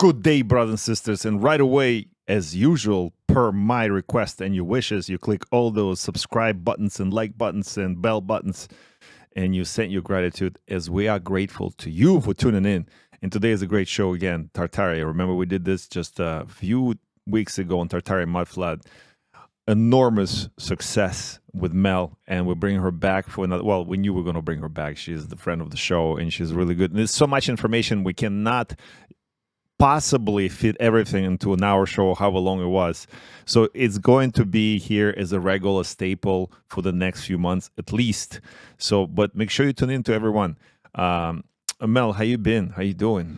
Good day, brothers and sisters. And right away, as usual, per my request and your wishes, you click all those subscribe buttons and like buttons and bell buttons, and you send your gratitude as we are grateful to you for tuning in. And today is a great show again, Tartaria. Remember, we did this just a few weeks ago on Tartaria and Mud Flood. Enormous success with Mel, and we're bringing her back for another. Well, we knew we were going to bring her back. She's the friend of the show, and she's really good. And there's so much information, we cannot possibly fit everything into an hour show, however long it was. So it's going to be here as a regular staple for the next few months at least. So, but make sure you tune in to everyone. Mel, how you been? How you doing?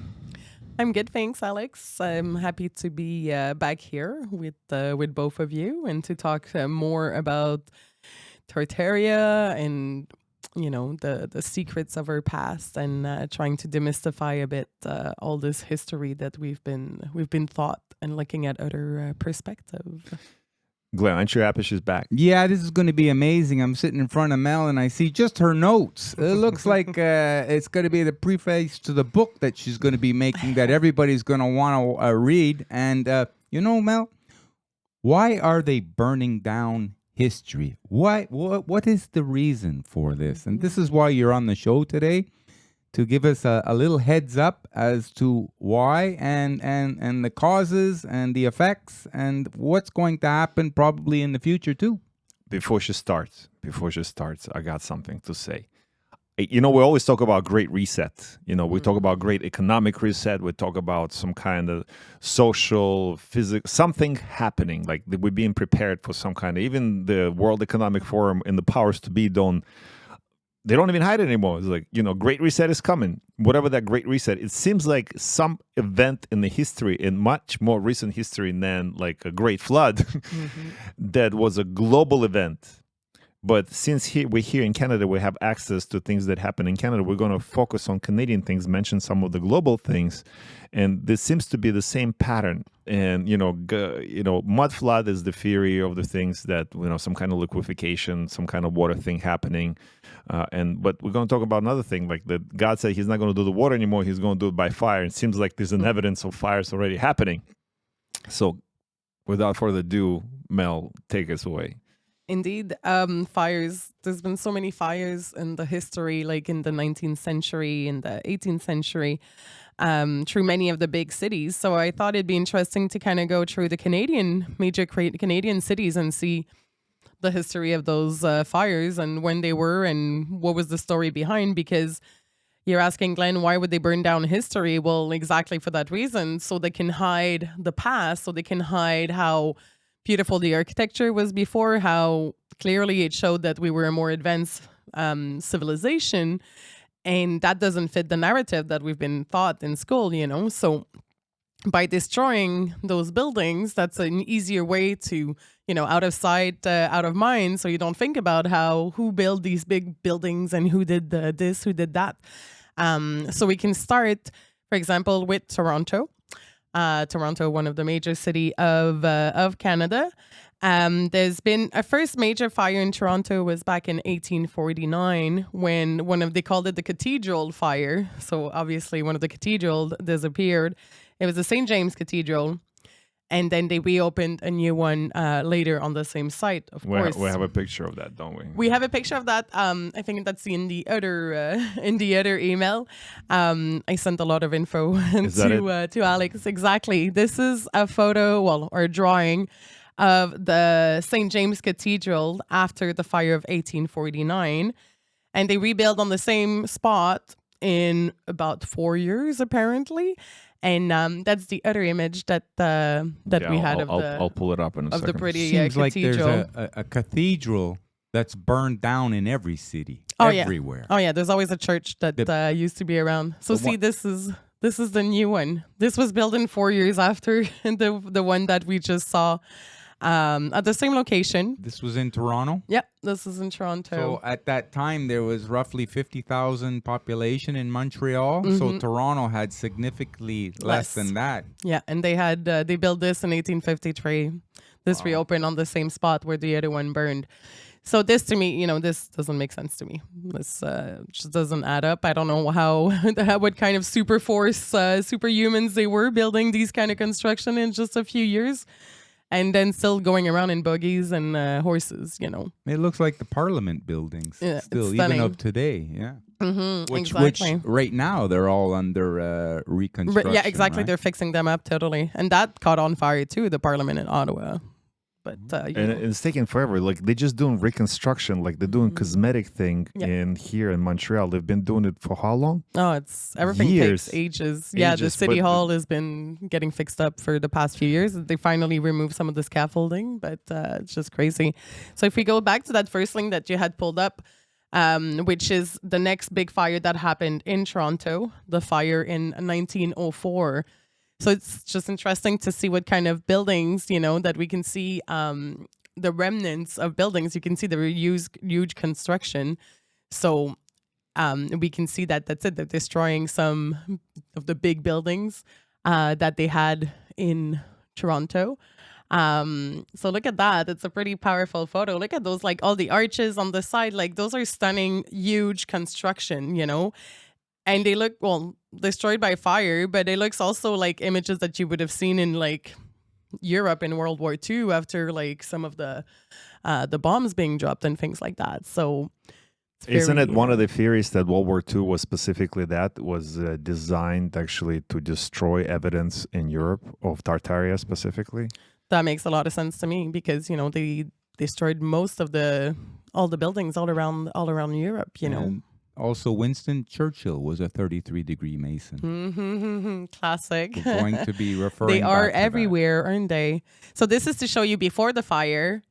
I'm good, thanks, Alex. I'm happy to be back here with both of you and to talk more about Tartaria and the secrets of our past and trying to demystify a bit all this history that we've been taught and looking at other perspective. Glenn, aren't you happy she's back? Yeah, this is going to be amazing. I'm sitting in front of Mel and I see just her notes. It looks like it's going to be the preface to the book that she's going to be making that everybody's going to want to read. And, Mel, why are they burning down history? What is the reason for this? And this is why you're on the show today, to give us a little heads up as to why and the causes and the effects and what's going to happen probably in the future too. Before she starts, I got something to say. We always talk about great reset. We talk about great economic reset. We talk about some kind of social, physical, something happening. Like we're being prepared for some kind of, even the World Economic Forum and the powers to be they don't even hide it anymore. It's like, great reset is coming. Whatever that great reset, it seems like some event in the history, in much more recent history than like a great flood, that was a global event. But since we're here in Canada, we have access to things that happen in Canada. We're going to focus on Canadian things, mention some of the global things. And this seems to be the same pattern. And, mud flood is the theory of the things that, some kind of liquefaction, some kind of water thing happening. But we're going to talk about another thing, like that God said he's not going to do the water anymore. He's going to do it by fire. It seems like there's an evidence of fires already happening. So without further ado, Mel, take us away. Indeed, fires. There's been so many fires in the history, like in the 19th century, in the 18th century, through many of the big cities. So I thought it'd be interesting to kind of go through the major Canadian cities and see the history of those fires and when they were and what was the story behind. Because you're asking, Glenn, why would they burn down history? Well, exactly for that reason. So they can hide the past, so they can hide how beautiful the architecture was before, how clearly it showed that we were a more advanced civilization, and that doesn't fit the narrative that we've been taught in school, So by destroying those buildings, that's an easier way to, out of sight, out of mind, so you don't think about who built these big buildings and who did this, who did that. So we can start, for example, with Toronto. Toronto, one of the major city of Canada. There's been a first major fire in Toronto was back in 1849 when they called it the Cathedral Fire. So obviously one of the cathedrals disappeared. It was the St. James Cathedral. And then they reopened a new one later on the same site, of course. We have a picture of that, don't we? We have a picture of that. I think that's in the other email. I sent a lot of info to Alex. Exactly. This is a photo, or a drawing of the St. James Cathedral after the fire of 1849. And they rebuilt on the same spot in about 4 years, apparently. And that's the other image that we had I'll pull it up in a second. The pretty Seems cathedral. like there's a cathedral that's burned down in every city, everywhere. Yeah. There's always a church that used to be around. So this is the new one. This was built in 4 years after the one that we just saw. At the same location. This was in Toronto? Yeah, this is in Toronto. So at that time, there was roughly 50,000 population in Montreal. So Toronto had significantly less than that. Yeah, and they built this in 1853. This reopened on the same spot where the other one burned. So this to me, this doesn't make sense to me. This just doesn't add up. I don't know how what kind of super force, superhumans they were building these kind of construction in just a few years, and then still going around in buggies and horses. It looks like the Parliament buildings Yeah, still, it's even stunning. of today. Yeah. Which Exactly. right now they're all under reconstruction. Yeah, exactly. right? They're fixing them up totally, and that caught on fire too. The Parliament in Ottawa, but And it's taking forever. Like they're just doing reconstruction, like they're doing cosmetic thing Yeah. in here in Montreal. They've been doing it for how long? it's everything Years. takes ages. Yeah, the Ages, city but- hall has been getting fixed up for the past few years. They finally removed some of the scaffolding, but it's just crazy. So if we go back to that first link that you had pulled up, which is the next big fire that happened in Toronto, the fire in 1904. So it's just interesting to see what kind of buildings, that we can see the remnants of buildings. You can see the huge construction. So we can see that's it. They're destroying some of the big buildings that they had in Toronto. So look at that. It's a pretty powerful photo. Look at those, like all the arches on the side. Like those are stunning, huge construction, and they look, destroyed by fire, but it looks also like images that you would have seen in like Europe in World War II after like some of the bombs being dropped and things like that. So it's Isn't it very, one of the theories that World War II was specifically designed actually to destroy evidence in Europe of Tartaria specifically? that makes a lot of sense to me because they destroyed most of all the buildings all around Europe. And also, Winston Churchill was a 33-degree Mason. Classic. We're going to be referring. They are back to that. everywhere, aren't they? So this is to show you before the fire.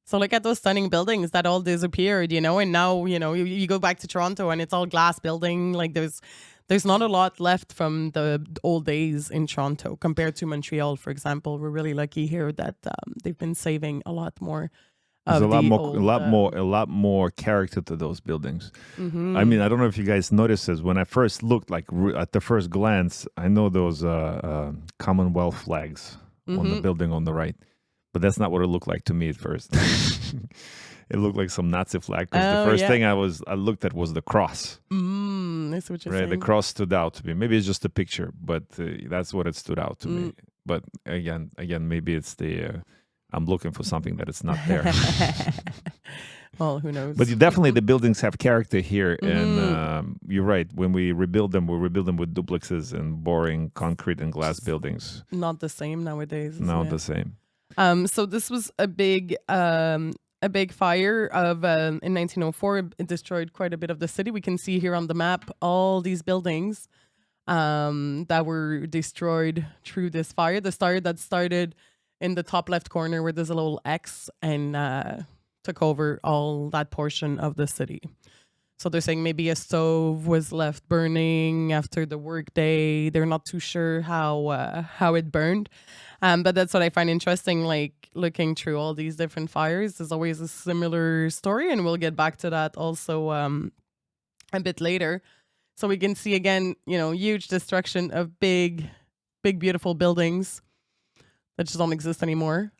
So look at those stunning buildings that all disappeared, and now, you go back to Toronto and it's all glass building. Like there's not a lot left from the old days in Toronto compared to Montreal, for example. We're really lucky here that they've been saving a lot more. There's of a the lot more character to those buildings. I mean, I don't know if you guys noticed this. When I first looked, like at the first glance, I know those Commonwealth flags on the building on the right, but that's not what it looked like to me at first. It looked like some Nazi flag. Because the first thing I looked at was the cross. That's what you're Right, the saying. cross stood out to me. Maybe it's just a picture, but that's what it stood out to me. But again, maybe it's the I'm looking for something that is not there. Well, who knows? But definitely the buildings have character here, and you're right. When we rebuild them with duplexes and boring concrete and glass buildings. Not the same nowadays. isn't Not it? the same. So this was a big fire of in 1904. It destroyed quite a bit of the city. We can see here on the map all these buildings that were destroyed through this fire. The fire that started in the top left corner where there's a little X and took over all that portion of the city. So they're saying maybe a stove was left burning after the workday. They're not too sure how it burned. But that's what I find interesting, like looking through all these different fires. There's always a similar story, and we'll get back to that also a bit later. So we can see again, huge destruction of big, beautiful buildings that just don't exist anymore.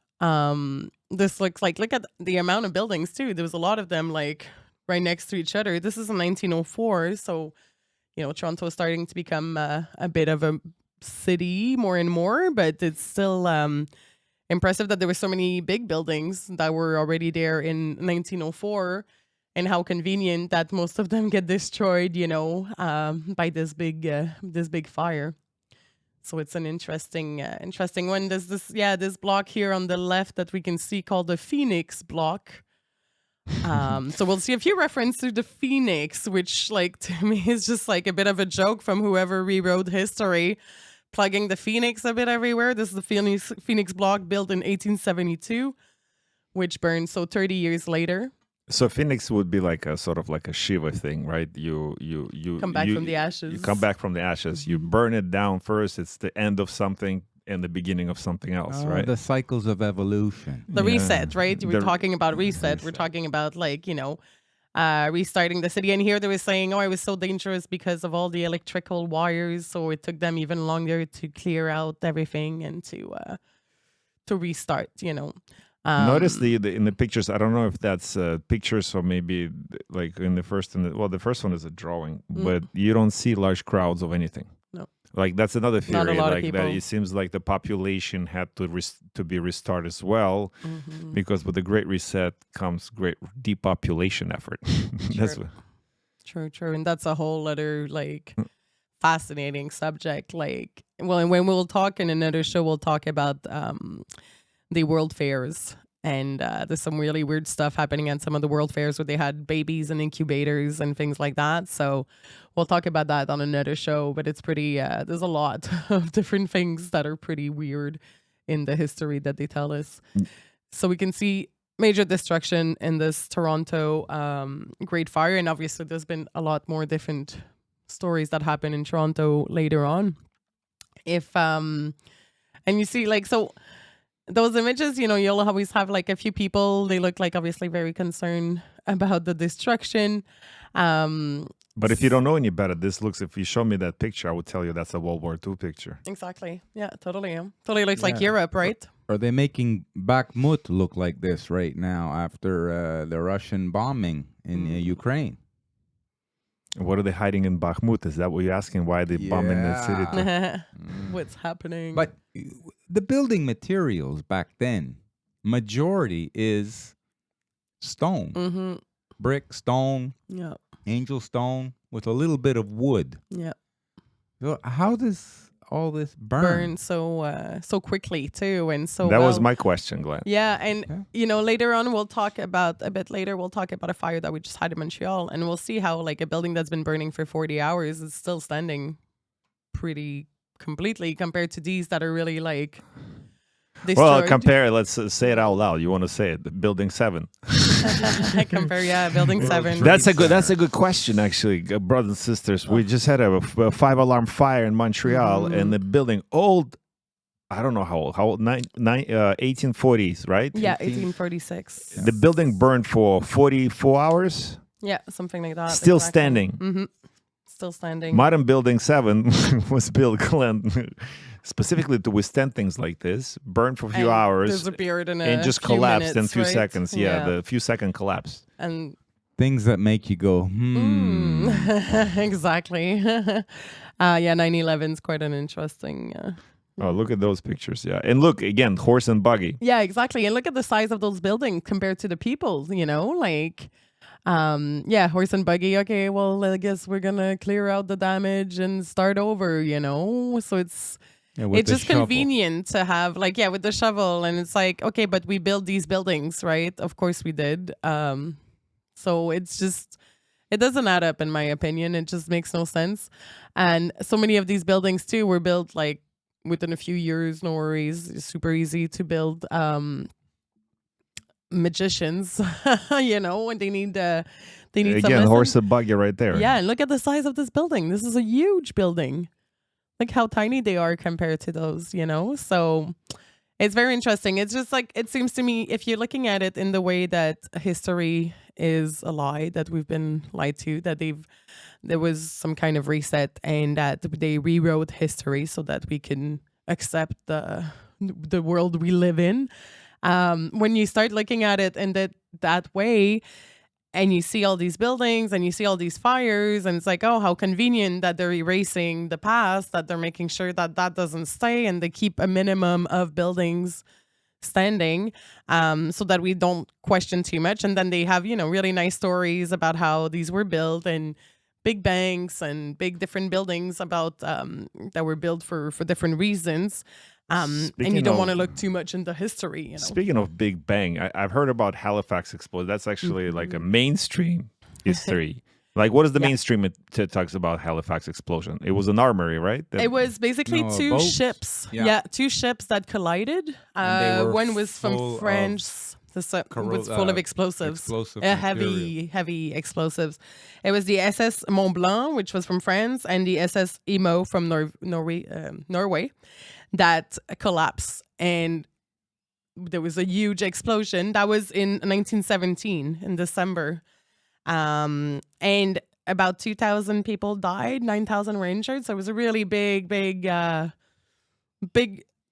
This looks like, look at the amount of buildings too. There was a lot of them like right next to each other. This is in 1904. So, Toronto is starting to become a bit of a city more and more, but it's still impressive that there were so many big buildings that were already there in 1904, and how convenient that most of them get destroyed, by this big fire. So it's an interesting one. There's this block here on the left that we can see called the Phoenix block. So we'll see a few references to the Phoenix, which like to me is just like a bit of a joke from whoever rewrote history, plugging the Phoenix a bit everywhere. This is the Phoenix block built in 1872, which burned 30 years later. So Phoenix would be like a sort of like a Shiva thing, right? You Come back from the ashes. You come back from the ashes. You burn it down first. It's the end of something and the beginning of something else, right? The cycles of evolution. The reset, right? We're The talking about reset. We're talking about like, restarting the city. And here they were saying, it was so dangerous because of all the electrical wires. So it took them even longer to clear out everything and to restart, Notice the in the pictures. I don't know if that's pictures or maybe like in the first. The first one is a drawing, but you don't see large crowds of anything. No. Like that's another Not a theory. lot of Like that, people. it seems like the population had to be restored as well, because with the Great Reset comes great depopulation effort. That's what. True. And that's a whole other like fascinating subject. Like, well, and when we'll talk in another show, we'll talk about the World Fairs. And there's some really weird stuff happening at some of the World Fairs where they had babies and incubators and things like that. So we'll talk about that on another show. But it's pretty, there's a lot of different things that are pretty weird in the history that they tell us. So we can see major destruction in this Toronto Great Fire. And obviously there's been a lot more different stories that happen in Toronto later on. And you see like, so those images, you'll always have like a few people, they look like obviously very concerned about the destruction. But if you don't know any better, this looks, if you show me that picture, I would tell you that's a World War II picture. Exactly. Yeah, totally. Totally looks like Europe, right? Are they making Bakhmut look like this right now after the Russian bombing in Ukraine? What are they hiding in Bakhmut? Is that what you're asking? Why are they bombing the city? What's happening? But the building materials back then, majority is stone, brick, stone, yeah. angel stone with a little bit of wood. Yeah. So how does all this burn? So quickly too, and so That was my question, Glenn. Yeah, and later on we'll talk about a fire that we just had in Montreal, and we'll see how like a building that's been burning for 40 hours is still standing pretty completely compared to these that are really like destroyed. Well, compare. Let's say it out loud. You want to say it? Building 7. Building 7. That's a good question, actually, brothers and sisters. We just had a 5-alarm fire in Montreal, and the building old. I don't know how old. 1840s, right? Yeah, 1846. The building burned for 44 hours. Yeah, something like that. Still exactly. standing. Still standing. Modern Building 7 was built, Glenn, specifically to withstand things like this. Burned for a few hours. Disappeared and just collapsed in a few seconds. Yeah, the few second collapse. And things that make you go, Exactly. 9/11 is quite an interesting. Oh, look at those pictures. Yeah. And look, again, horse and buggy. Yeah, exactly. And look at the size of those buildings compared to the people, like. Horse and buggy. Okay, well, I guess we're gonna clear out the damage and start over, So it's just convenient to have with the shovel, and it's like, okay, but we built these buildings, right? Of course we did. So it's just, it doesn't add up in my opinion. It just makes no sense. And so many of these buildings too were built like within a few years. No worries, it's super easy to build. Magicians, when they need again, some horse and buggy right there. Yeah, and look at the size of this building. This is a huge building. Look how tiny they are compared to those, So it's very interesting. It's just like, it seems to me, if you're looking at it in the way that history is a lie, that we've been lied to, that there was some kind of reset, and that they rewrote history so that we can accept the world we live in. When you start looking at it in that way, and you see all these buildings and you see all these fires, and it's like, oh, how convenient that they're erasing the past, that they're making sure that doesn't stay, and they keep a minimum of buildings standing, so that we don't question too much. And then they have, really nice stories about how these were built, and big banks and big different buildings about that were built for different reasons. And you don't want to look too much into history. Speaking of Big Bang, I've heard about Halifax explosion. That's actually like a mainstream history. Like, what is the mainstream it talks about Halifax explosion? It was an armoury, right? It was basically two boats. ships. Yeah. Two ships that collided. One was from France. Was full of explosives. Heavy explosives. It was the SS Mont Blanc, which was from France, and the SS Imo from Norway, that collapsed. And there was a huge explosion. That was in 1917, in December. And about 2,000 people died, 9,000 were injured. So it was a really big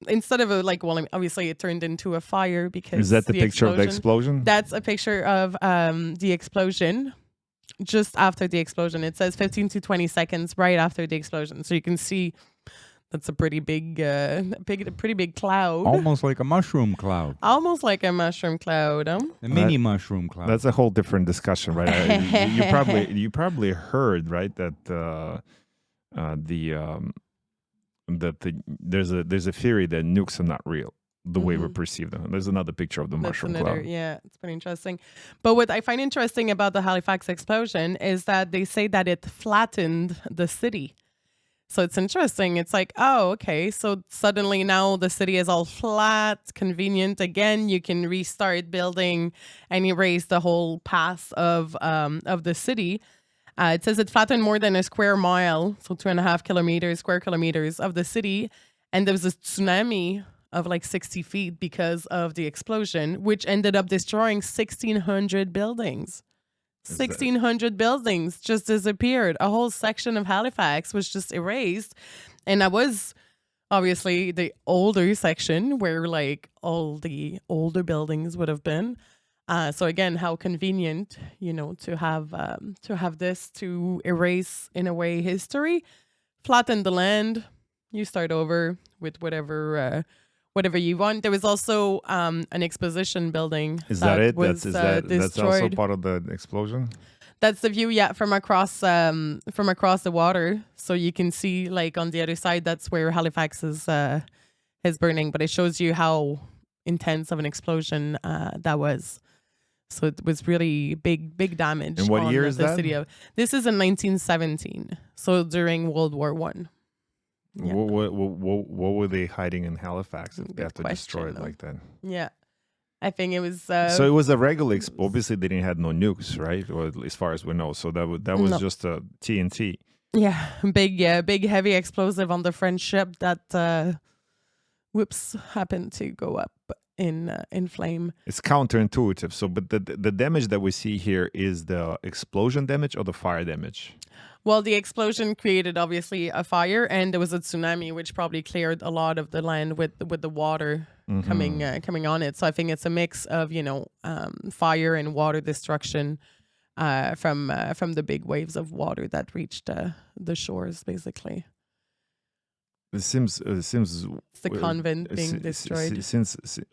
instead of obviously it turned into a fire because Is that the picture of the explosion? That's a picture of the explosion. Just after the explosion, it says 15 to 20 seconds right after the explosion. So you can see that's a pretty big, pretty big cloud. Almost like a mushroom cloud. Almost like a mushroom cloud. A mini mushroom cloud. That's a whole different discussion, right? you probably heard, right, that there's a theory that nukes are not real the way we perceive them. And there's another picture of the mushroom cloud. Yeah, it's pretty interesting. But what I find interesting about the Halifax explosion is that they say that it flattened the city. So it's interesting. It's like, oh, okay. So suddenly now the city is all flat, convenient. Again, you can restart building and erase the whole past of the city. It says it flattened more than a square mile, so 2.5 square kilometers of the city. And there was a tsunami of like 60 feet because of the explosion, which ended up destroying 1,600 buildings. 1,600 buildings just disappeared. A whole section of Halifax was just erased. And that was obviously the older section where like all the older buildings would have been. So again, how convenient, to have this to erase in a way history, flatten the land, you start over with whatever you want. There was also an exposition building. Is that it? Was, that's also part of the explosion? That's the view, yeah, from across the water. So you can see like on the other side, that's where Halifax is burning. But it shows you how intense of an explosion that was. So it was really big damage. And what year is that? This is in 1917. So during World War I. Yeah. What were they hiding in Halifax if they have to destroy it like that? Yeah, I think it was. So it was a regular. Obviously, they didn't have no nukes, right? Or as far as we know, so that was just a TNT. Yeah, big heavy explosive on the French ship that happened to go up in flame. It's counterintuitive. So, but the damage that we see here is the explosion damage or the fire damage? Well, the explosion created obviously a fire, and there was a tsunami, which probably cleared a lot of the land with the water coming on it. So I think it's a mix of fire and water destruction from the big waves of water that reached the shores, basically. It seems it's the convent being destroyed.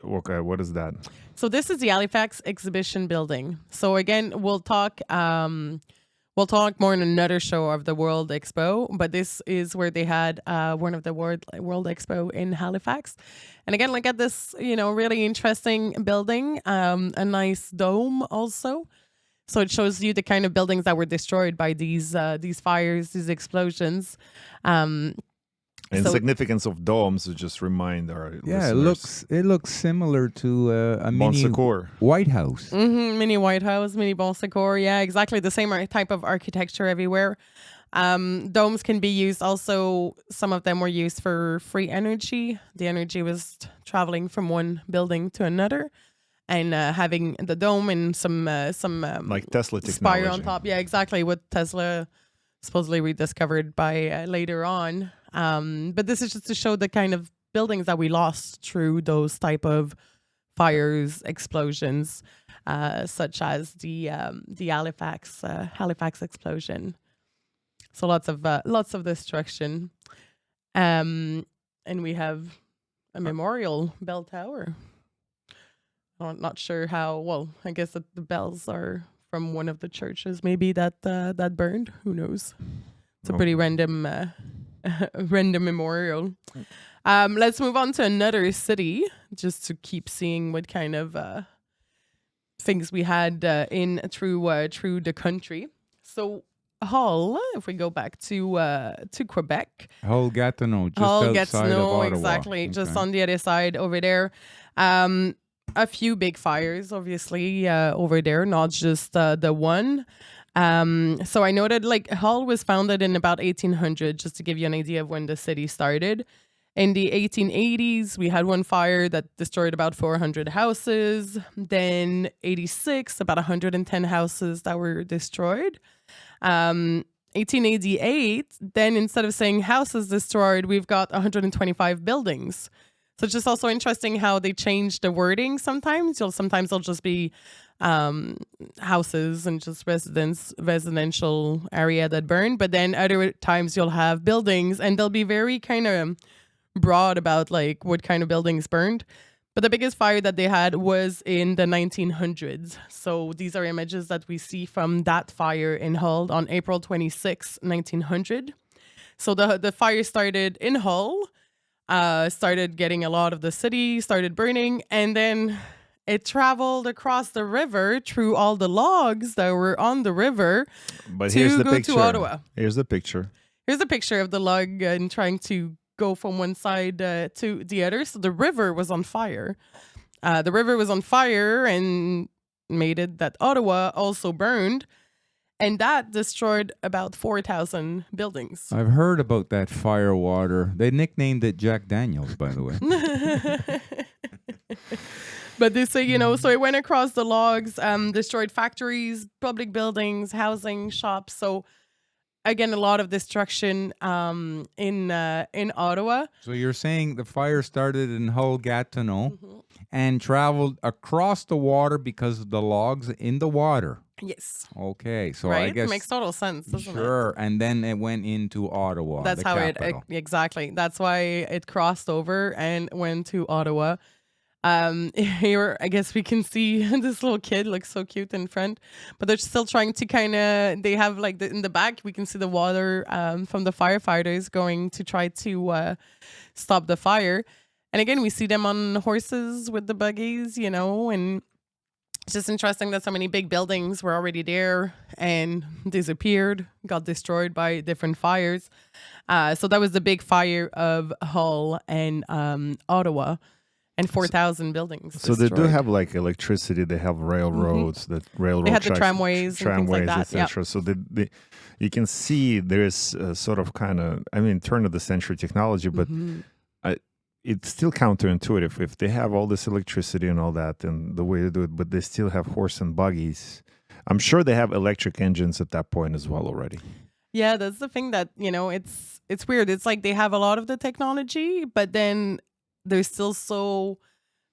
Okay, what is that? So this is the Halifax exhibition building. So again, we'll talk more in another show of the World Expo, but this is where they had one of the World Expo in Halifax. And again, look at this, really interesting building, a nice dome also. So it shows you the kind of buildings that were destroyed by these fires, these explosions. And significance of domes to just remind our listeners. It looks similar to a mini White House. Mini White House, mini Bon Secours. Yeah, exactly the same type of architecture everywhere. Domes can be used also. Some of them were used for free energy. The energy was traveling from one building to another, and having the dome and some like Tesla technology spire on top. Yeah, exactly what Tesla supposedly rediscovered by later on. But this is just to show the kind of buildings that we lost through those type of fires, explosions, such as the Halifax explosion. So lots of destruction, and we have a memorial bell tower. I'm not sure how. Well, I guess that the bells are from one of the churches, maybe that burned. Who knows? It's a pretty random memorial. Let's move on to another city, just to keep seeing what kind of things we had through the country. So Hull, if we go back to Quebec. Hull, Gatineau, just outside of Ottawa. Exactly, just on the other side over there. A few big fires, obviously, over there, not just the one. So I know that Hull was founded in about 1800, just to give you an idea of when the city started. In the 1880s, we had one fire that destroyed about 400 houses. Then 86, about 110 houses that were destroyed. 1888, then instead of saying houses destroyed, we've got 125 buildings. So it's just also interesting how they change the wording sometimes. Sometimes they'll just be houses and just residential area that burn. But then other times you'll have buildings and they'll be very kind of broad about like what kind of buildings burned. But the biggest fire that they had was in the 1900s. So these are images that we see from that fire in Hull on April 26, 1900. So the fire started in Hull, started getting a lot of the city, started burning, and then it traveled across the river through all the logs that were on the river But to here's the go picture. to Ottawa. Here's the picture. Here's a picture of the log and trying to go from one side to the other. So the river was on fire. The river was on fire and made it that Ottawa also burned. And that destroyed about 4,000 buildings. I've heard about that fire water. They nicknamed it Jack Daniels, by the way. But they say, you know, so it went across the logs, destroyed factories, public buildings, housing, shops. So again, a lot of destruction in Ottawa. So you're saying the fire started in Hull, Gatineau, and traveled across the water because of the logs in the water. Yes. Okay, so Right? I guess It makes total sense, doesn't it? sure. And then it went into Ottawa. That's the how capital. exactly. That's why it crossed over and went to Ottawa. Here, I guess we can see this little kid looks so cute in front, but they're still trying to they have like in the back, we can see the water from the firefighters going to try to stop the fire. And again, we see them on horses with the buggies, you know, and it's just interesting that so many big buildings were already there and disappeared, got destroyed by different fires. So that was the big fire of Hull and Ottawa, and 4,000 buildings. So they do destroyed. have like electricity. They have railroads, that railroad They had the tracks, tramways and things like that, etc. So you can see there's sort of kind of, I mean, turn of the century technology, but it's still counterintuitive if they have all this electricity and all that and the way to do it, but they still have horse and buggies. I'm sure they have electric engines at that point as well already. Yeah, that's the thing that, you know, it's weird. It's like they have a lot of the technology, but then they're still so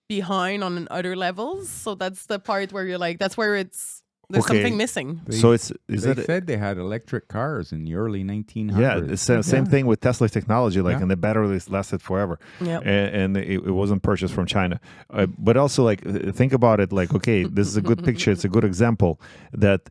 behind on other levels. So that's the part where you're like, that's where there's something missing. So They said they had electric cars in the early 1900s. Yeah, it's the same thing with Tesla technology, like, Yeah. and the batteries lasted forever. Yep. And it wasn't purchased from China. But also, like, think about it, like, okay, this is a good picture. It's a good example that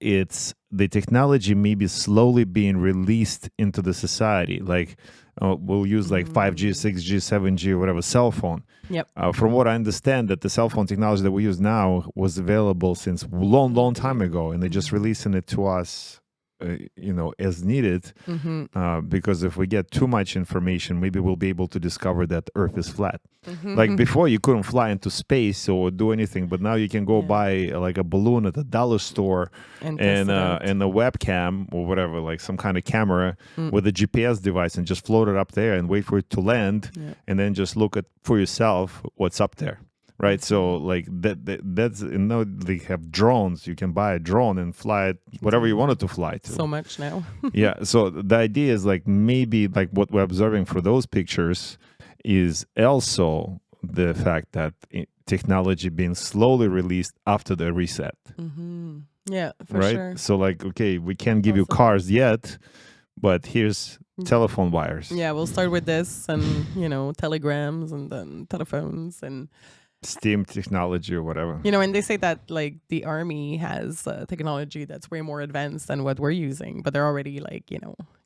it's the technology maybe slowly being released into the society. Like, we'll use like 5G, 6G, 7G, or whatever, cell phone. Yep. From what I understand, that the cell phone technology that we use now was available since long time ago, and they're just releasing it to us, as needed. Because if we get too much information, maybe we'll be able to discover that Earth is flat. Like before, you couldn't fly into space or do anything, but now you can go buy like a balloon at the dollar store and a webcam or whatever, like some kind of camera with a GPS device, and just float it up there and wait for it to land, and then just look at for yourself what's up there. Right, so like that's they have drones. You can buy a drone and fly it whatever you want it to fly to. So much now. Yeah, so the idea is like maybe like what we're observing for those pictures is also the fact that technology being slowly released after the reset. Yeah, for right. sure. So like, okay, we can't give you cars yet, but here's telephone wires. Yeah, we'll start with this, and telegrams, and then telephones, and steam technology or whatever. And they say that like the army has technology that's way more advanced than what we're using, but they're already like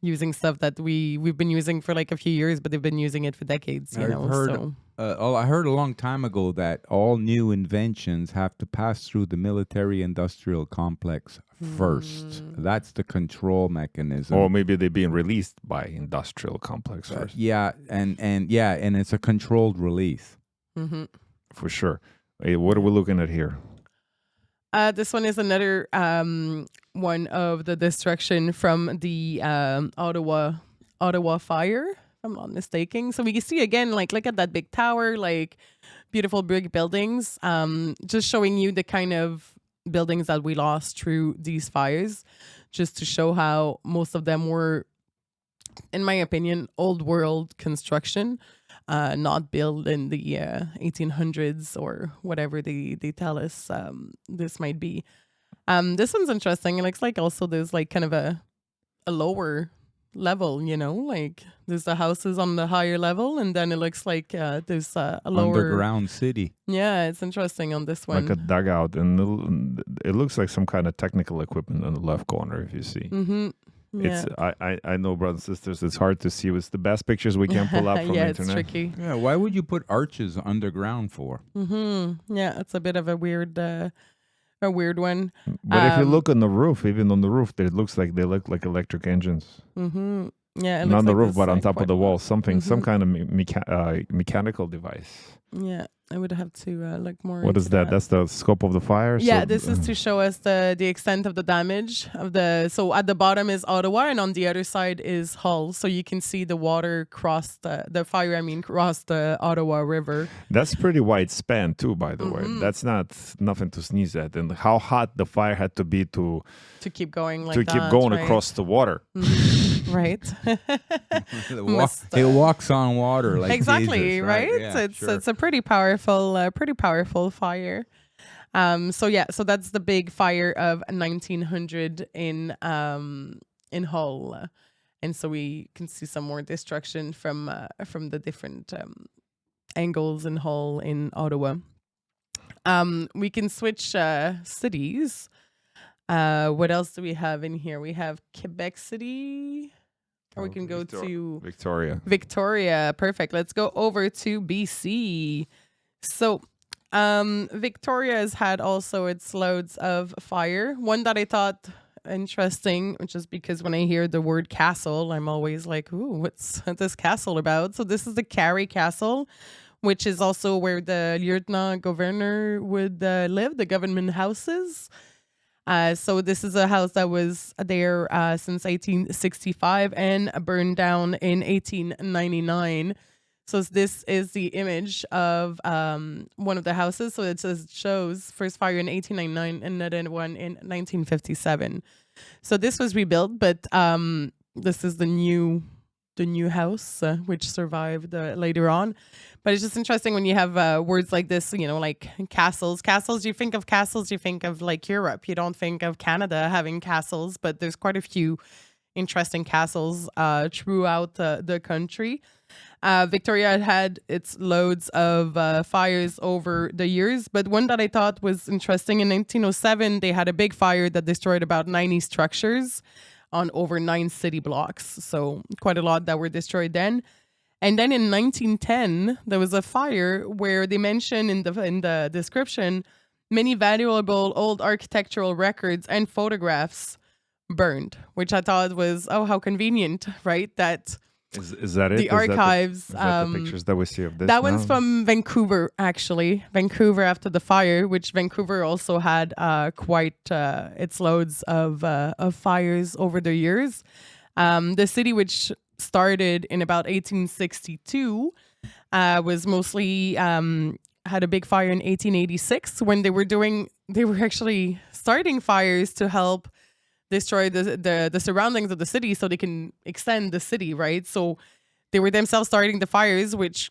using stuff that we've been using for like a few years, but they've been using it for decades. I heard a long time ago that all new inventions have to pass through the military-industrial complex first. That's the control mechanism. Or maybe they're being released by industrial complex first. Yeah, and it's a controlled release. For sure. Hey, what are we looking at here? This one is another one of the destruction from the Ottawa fire, if I'm not mistaken. So we can see again, like, look at that big tower, like beautiful brick buildings, just showing you the kind of buildings that we lost through these fires, just to show how most of them were, in my opinion, old world construction. not built in the 1800s or whatever they tell us this might be. This one's interesting. It looks like also there's like kind of a lower level, like there's the houses on the higher level, and then it looks like there's a lower underground city. Yeah, it's interesting on this one. Like a dugout, and it looks like some kind of technical equipment on the left corner. If you see, Yeah. It's I know, brothers and sisters, it's hard to see. It's the best pictures we can pull up from the yeah, internet. it's tricky. Yeah, why would you put arches underground for? Yeah, it's a bit of a weird one. But if you look on the roof, even on the roof, they look like electric engines. Yeah, it Not on looks the like roof, this, but on like, top of quite the a wall, lot. some kind of mechanical device. Yeah, I would have to look more. What is into that? That's the scope of the fire. Yeah, So, this is to show us the extent of the damage of the. So at the bottom is Ottawa, and on the other side is Hull. So you can see the water cross the fire. I mean, cross the Ottawa River. That's pretty wide span too, by the way. That's nothing to sneeze at. And how hot the fire had to be to keep going like to that, keep going right? across the water. Right. It walks on water like exactly, Jesus, right? Yeah, It's a pretty powerful fire. So that's the big fire of 1900 in Hull, and so we can see some more destruction from the different angles in Hull in Ottawa. We can switch cities. What else do we have in here? We have Quebec City. Or we can go to Victoria. Perfect. Let's go over to BC. So Victoria has had also its loads of fire. One that I thought interesting, which is because when I hear the word castle, I'm always like, ooh, what's this castle about? So this is the Cary Castle, which is also where the Lieutenant Governor would live, the government houses. So this is a house that was there since 1865 and burned down in 1899. So this is the image of one of the houses. So it shows first fire in 1899 and another one in 1957. So this was rebuilt, but this is the new house which survived later on. But it's just interesting when you have words like this, like castles. You think of castles, you think of like Europe. You don't think of Canada having castles, but there's quite a few interesting castles throughout the country. Victoria had its loads of fires over the years, but one that I thought was interesting, in 1907, they had a big fire that destroyed about 90 structures on over 9 city blocks. So quite a lot that were destroyed then. And then in 1910, there was a fire where they mention in the description many valuable old architectural records and photographs burned, which I thought was, how convenient, right? That is that it? The archives. Is that the pictures that we see of this? That one's from Vancouver, actually. Vancouver after the fire, which Vancouver also had quite its loads of fires over the years. The city, which started in about 1862, was mostly had a big fire in 1886 when they were actually starting fires to help destroy the surroundings of the city so they can extend the city, right? So they were themselves starting the fires, which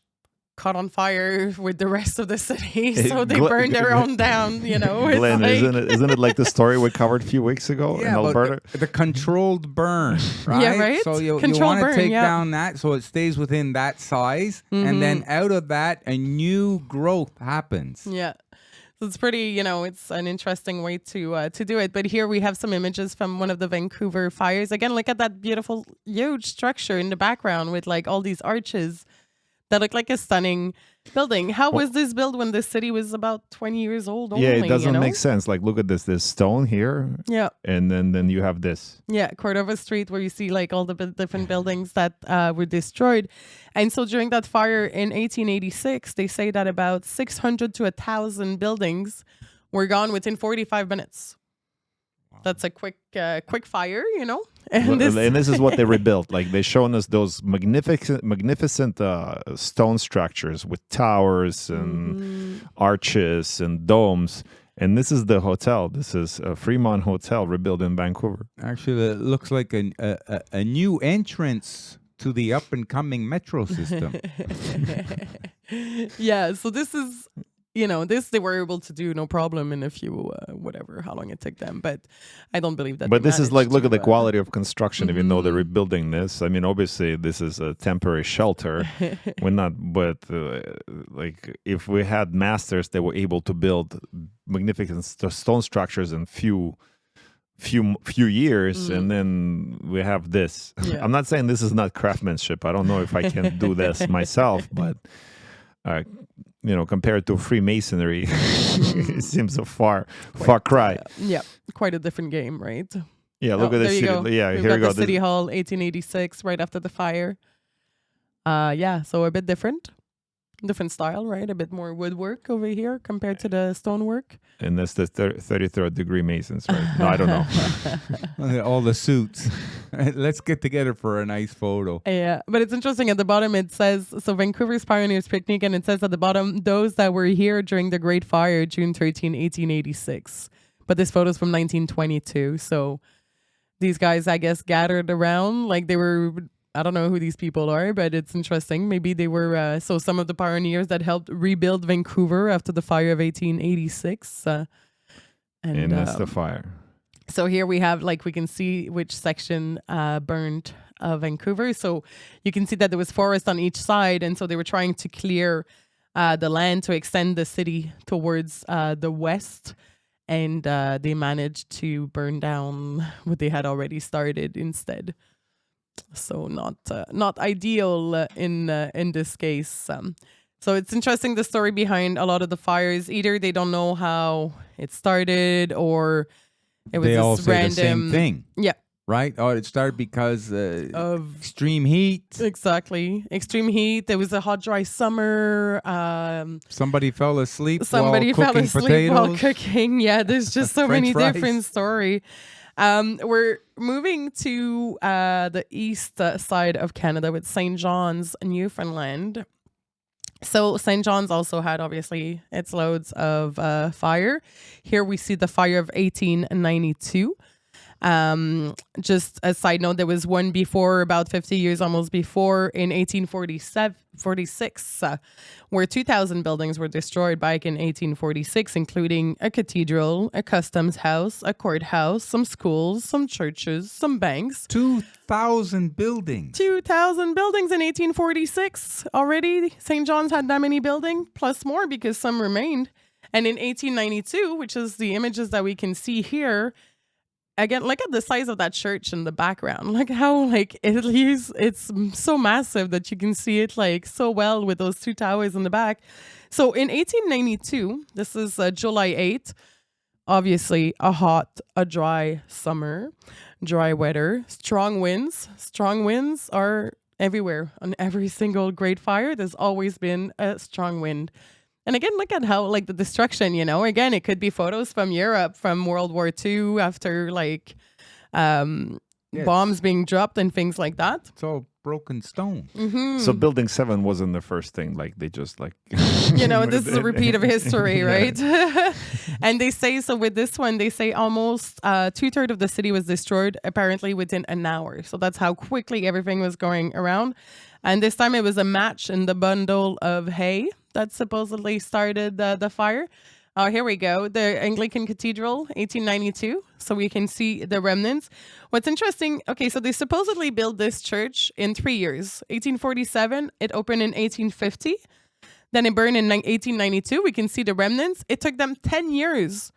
caught on fire with the rest of the city. So they burned their own down, Glenn, isn't it like the story we covered a few weeks ago in Alberta? The controlled burn, right? Yeah, right? So you Controlled want to burn, take yeah. down that so it stays within that size. And then out of that, a new growth happens. Yeah. So it's pretty, it's an interesting way to do it. But here we have some images from one of the Vancouver fires. Again, look at that beautiful, huge structure in the background with like all these arches that look like a stunning building. How was this built when the city was about 20 years old only? Yeah, it doesn't make sense. Like, look at this. There's stone here. Yeah. And then you have this. Yeah, Cordova Street, where you see like all the different buildings that were destroyed. And so during that fire in 1886, they say that about 600 to 1,000 buildings were gone within 45 minutes. That's a quick fire, And this is what they rebuilt. Like, they're showing us those magnificent stone structures with towers and arches and domes. And this is the hotel. This is a Fremont Hotel rebuilt in Vancouver. Actually, it looks like a new entrance to the up and coming metro system. Yeah, so this is, this they were able to do no problem in a few, whatever, how long it took them. But I don't believe that. But they this is like, managed look at to, the quality of construction, even though they're rebuilding this. I mean, obviously, this is a temporary shelter. We're not, but like, if we had masters that were able to build magnificent stone structures in few years, and then we have this. Yeah. I'm not saying this is not craftsmanship. I don't know if I can do this myself, but compared to Freemasonry, it seems a far cry. Yeah, quite a different game, right? Yeah, look at there this you city. go. Yeah, We've here got we go. the City Hall, 1886, right after the fire. Yeah, so a bit different style, right? A bit more woodwork over here compared to the stonework. And that's the 33rd degree Masons, right? No, I don't know. All the suits. Let's get together for a nice photo. Yeah, but it's interesting. At the bottom, it says, so Vancouver's Pioneers Picnic, and it says at the bottom, those that were here during the Great Fire, June 13, 1886. But this photo's from 1922. So these guys, I guess, gathered around like they were... I don't know who these people are, but it's interesting. Maybe they were some of the pioneers that helped rebuild Vancouver after the fire of 1886. And that's the fire. So here we have, we can see which section burned Vancouver. So you can see that there was forest on each side, and so they were trying to clear the land to extend the city towards the west. And they managed to burn down what they had already started instead. So not ideal in this case. So it's interesting, the story behind a lot of the fires. Either they don't know how it started, or it was they all this say random the same thing. Yeah. Right? Oh, it started because Of extreme heat. Exactly. Extreme heat. There was a hot, dry summer. Somebody fell asleep Somebody while fell cooking asleep potatoes. while cooking. Yeah, there's just so French many fries. different story. We're moving to the east side of Canada with St. John's, Newfoundland. So St. John's also had, obviously, its loads of fire. Here we see the fire of 1892. Just a side note, there was one before, about 50 years almost before, in 1846, where 2,000 buildings were destroyed back in 1846, including a cathedral, a customs house, a courthouse, some schools, some churches, some banks. 2,000 buildings. 2,000 buildings in 1846 already. St. John's had that many buildings, plus more because some remained. And in 1892, which is the images that we can see here, again, look at the size of that church in the background. Like how it's so massive that you can see it so well with those two towers in the back. So in 1892, this is July 8th, obviously a dry summer, dry weather, strong winds. Strong winds are everywhere on every single great fire. There's always been a strong wind. And again, look at how, the destruction, again, it could be photos from Europe from World War II after, bombs being dropped and things like that. It's all broken stone. Mm-hmm. So building 7 wasn't the first thing. They just this is a repeat of history, right? And they say, so with this one, they say almost 2/3 of the city was destroyed apparently within an hour. So that's how quickly everything was going around. And this time it was a match in the bundle of hay that supposedly started the fire. Oh, here we go. The Anglican Cathedral, 1892. So we can see the remnants. What's interesting, okay, so they supposedly built this church in 3 years. 1847, it opened in 1850. Then it burned in 1892. We can see the remnants. It took them 10 years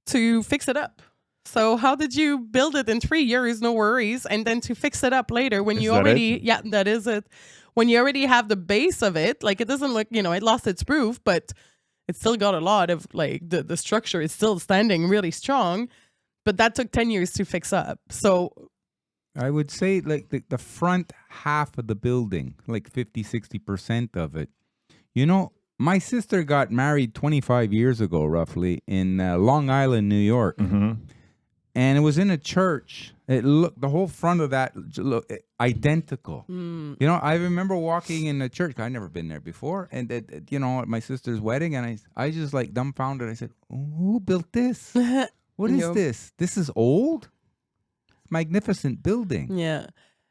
to fix it up. So how did you build it in 3 years, no worries, and then to fix it up later when you already... Yeah, that is it. When you already have the base of it, it doesn't look, it lost its roof, but it's still got a lot of, the structure is still standing really strong, but that took 10 years to fix up. So I would say, the front half of the building, 50-60% of it. My sister got married 25 years ago, roughly, in Long Island, New York. Mm-hmm. And it was in a church. It looked, the whole front of that looked identical. I remember walking in the church. I'd never been there before. And, at my sister's wedding, and I just dumbfounded. I said, who built this? What is this? This is old? Magnificent building. Yeah.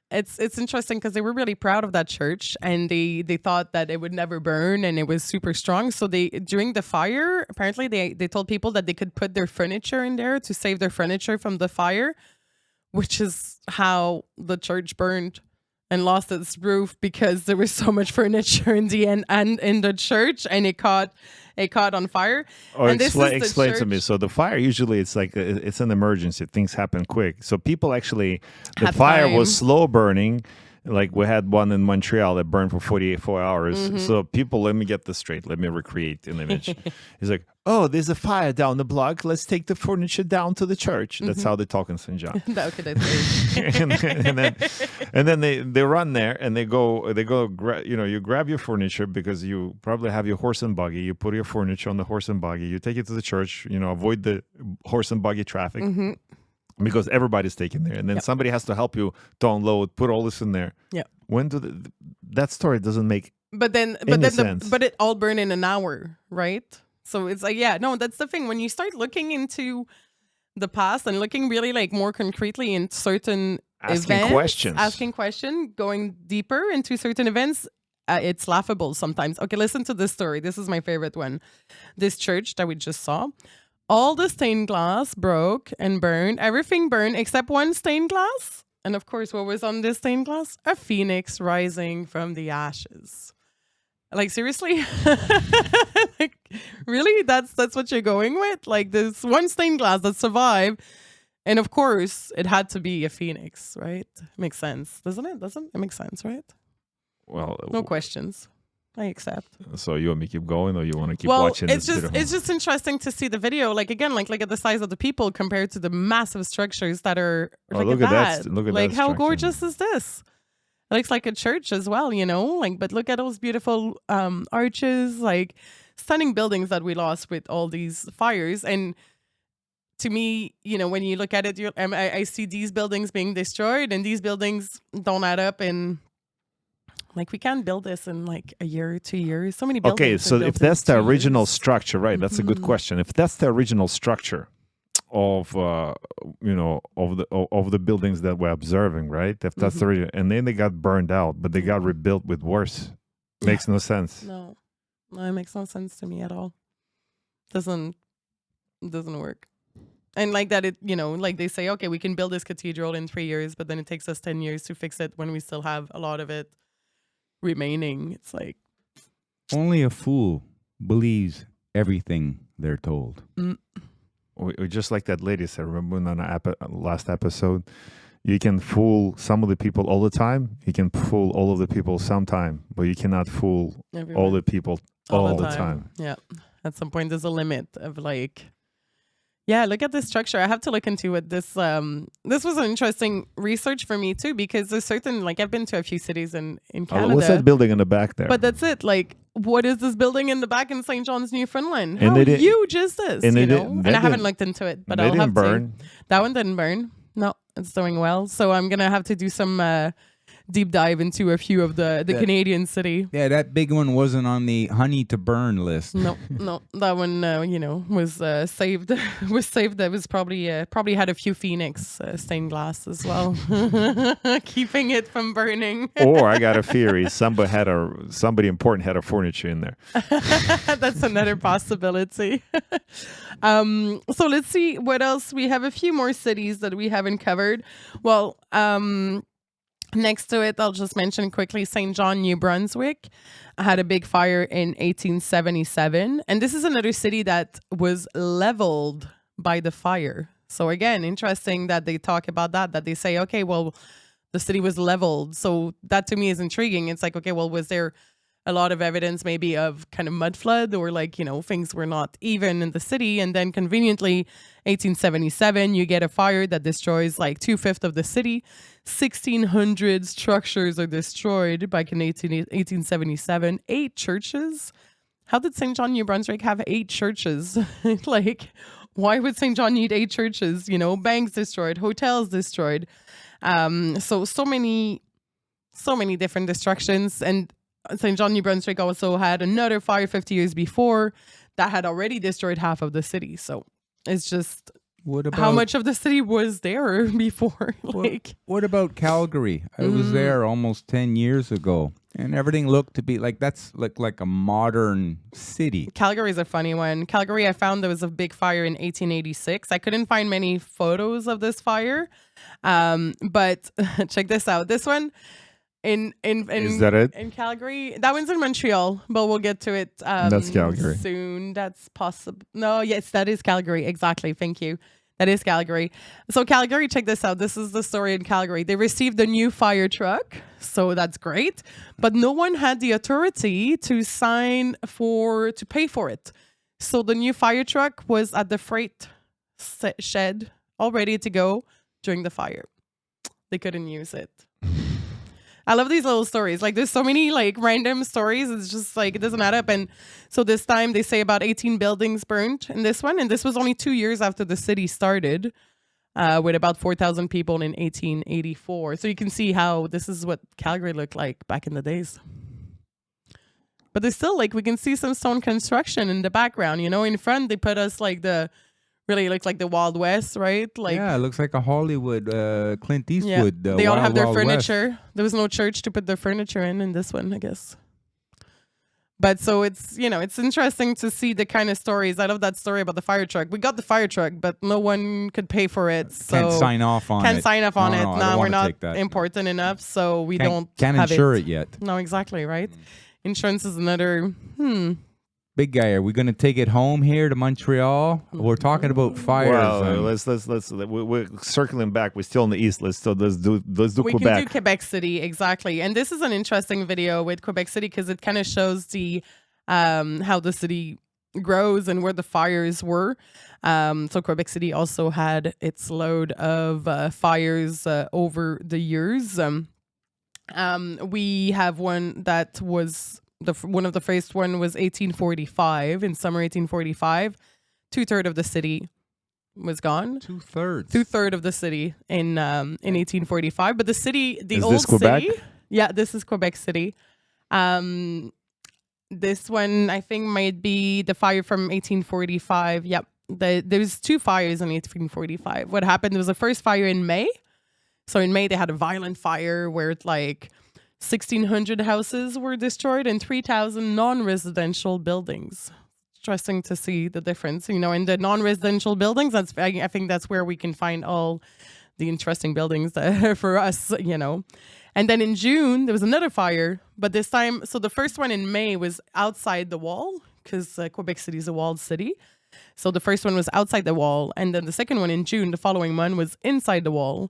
it's interesting because they were really proud of that church, and they thought that it would never burn, and it was super strong. So they, during the fire, apparently they told people that they could put their furniture in there to save their furniture from the fire, which is how the church burned and lost its roof, because there was so much furniture in the end and in the church, and it caught on fire. Or And this is the explain to me. church- So the fire, usually it's like it's an emergency. Things happen quick. So people actually, the Had fire time. was slow burning. Like we had one in Montreal that burned for 4 hours. Mm-hmm. So people, let me get this straight. Let me recreate an image. It's like, oh, there's a fire down the block. Let's take the furniture down to the church. That's Mm-hmm. how they talk in St. John. Okay, that's it. and then they run there and they go you grab your furniture, because you probably have your horse and buggy. You put your furniture on the horse and buggy. You take it to the church. Avoid the horse and buggy traffic. Mm-hmm. Because everybody's taking there, and then Yep. somebody has to help you to unload, put all this in there. Yeah. When that story doesn't make But then sense. but it all burned in an hour, right? So it's like, yeah, no, that's the thing. When you start looking into the past and looking really like more concretely in certain asking questions, going deeper into certain events, it's laughable sometimes. Okay, listen to this story. This is my favorite one. This church that we just saw, all the stained glass broke and burned. Everything burned except one stained glass. And of course, what was on this stained glass? A phoenix rising from the ashes. Like, seriously? Like, really? That's what you're going with? Like, this one stained glass that survived. And of course, it had to be a phoenix, right? Makes sense, doesn't it? It make sense, right? Well, No questions. I accept. so you want me to keep going, or you want to keep Well, watching? it's this just interesting to see the video. Like, again, like look at the size of the people compared to the massive structures that are. Oh, Look look at at that- that! look at like that how structure. gorgeous is this? It looks like a church as well, Like, but look at those beautiful arches, like stunning buildings that we lost with all these fires. And to me, when you look at it, I see these buildings being destroyed, and these buildings don't add up. And like, we can't build this in like a year or 2 years. So many buildings. Okay, are so built if in that's the 2 original years. structure, right? That's a good question. If that's the original structure of of the buildings that we're observing, right? If that's the original, and then they got burned out, but they got rebuilt with worse. Makes no sense. No, it makes no sense to me at all. Doesn't work. And like that, like they say, okay, we can build this cathedral in 3 years, but then it takes us 10 years to fix it when we still have a lot of it remaining. It's like, Only a fool believes everything they're told. We just like that lady said, remember on the last episode, you can fool some of the people all the time. You can fool all of the people sometime, but you cannot fool all everyone, the people all the time. Yeah. At some point, there's a limit of like, yeah, look at this structure. I have to look into it. This was an interesting research for me too, because there's certain, like, I've been to a few cities in Canada. What's that building in the back there? But that's it. Like, what is this building in the back in St. John's, Newfoundland? And How they didn't- huge is this? and they And didn't- I they haven't didn't- looked into it, but they I'll didn't have burn. to. That one didn't burn. No, it's doing well. So I'm gonna have to do some deep dive into a few of the Canadian city. Yeah, that big one wasn't on the honey to burn list. No, that one, was saved. Was saved. That was probably had a few phoenix stained glass as well, keeping it from burning. Or I got a theory: somebody important had a furniture in there. That's another possibility. So let's see what else. We have a few more cities that we haven't covered. Well, next to it, I'll just mention quickly St. John, New Brunswick had a big fire in 1877. And this is another city that was leveled by the fire. So again, interesting that they talk about that they say, okay, well, the city was leveled. So that to me is intriguing. It's like, okay, well, was there a lot of evidence maybe of kind of mud flood, or like, things were not even in the city. And then conveniently, 1877, you get a fire that destroys like 2/5 of the city. 1,600 structures are destroyed back in 1877. 8 churches. How did St. John, New Brunswick have 8 churches? Like, why would St. John need 8 churches? Banks destroyed, hotels destroyed. So many different destructions. And St. John, New Brunswick also had another fire 50 years before that had already destroyed half of the city. So it's just What about how much of the city was there before? What about Calgary? I was there almost 10 years ago, and everything looked to be that's like a modern city. Calgary is a funny one. Calgary, I found there was a big fire in 1886. I couldn't find many photos of this fire, but check this out. This one in Is that it? in Calgary. That one's in Montreal, but we'll get to it. That's Calgary soon. That's possible. No, yes, that is Calgary. Exactly. Thank you. That is Calgary. So Calgary, check this out. This is the story in Calgary. They received a new fire truck, so that's great. But no one had the authority to to pay for it. So the new fire truck was at the freight shed, all ready to go during the fire. They couldn't use it. I love these little stories. Like, there's so many like random stories. It's just like, it doesn't add up. And so this time they say about 18 buildings burned in this one. And this was only 2 years after the city started, with about 4,000 people in 1884. So you can see how this is what Calgary looked like back in the days. But there's still we can see some stone construction in the background, in front they put us really looks like the Wild West, right? Yeah, it looks like a Hollywood, Clint Eastwood. They all have their Wild furniture. West. There was no church to put their furniture in this one, I guess. But so it's, it's interesting to see the kind of stories. I love that story about the fire truck. We got the fire truck, but no one could pay for it. So can't sign off on it. Can't sign off on it. No, we're not that. important enough, so we can't have insure it yet. No, exactly, right? Insurance is another, Big guy, are we going to take it home here to Montreal? We're talking about fires. Well, let's. We're circling back. We're still in the east. Let's do we Quebec. We can do Quebec City, exactly. And this is an interesting video with Quebec City because it kind of shows the how the city grows and where the fires were. So Quebec City also had its load of fires over the years. We have one that was. One of the first one was 1845. In summer 1845, 2/3 of the city was gone. 2/3. 2/3 of the city in 1845. But the city, Is old this Quebec? city, yeah, this is Quebec City. This one I think might be the fire from 1845. Yep, there was 2 fires in 1845. What happened? There was the first fire in May. So in May they had a violent fire where 1,600 houses were destroyed and 3,000 non-residential buildings. Interesting to see the difference. In the non-residential buildings, I think that's where we can find all the interesting buildings for us, And then in June, there was another fire, but this time, so the first one in May was outside the wall because Quebec City is a walled city. So the first one was outside the wall. And then the second one in June, the following one, was inside the wall.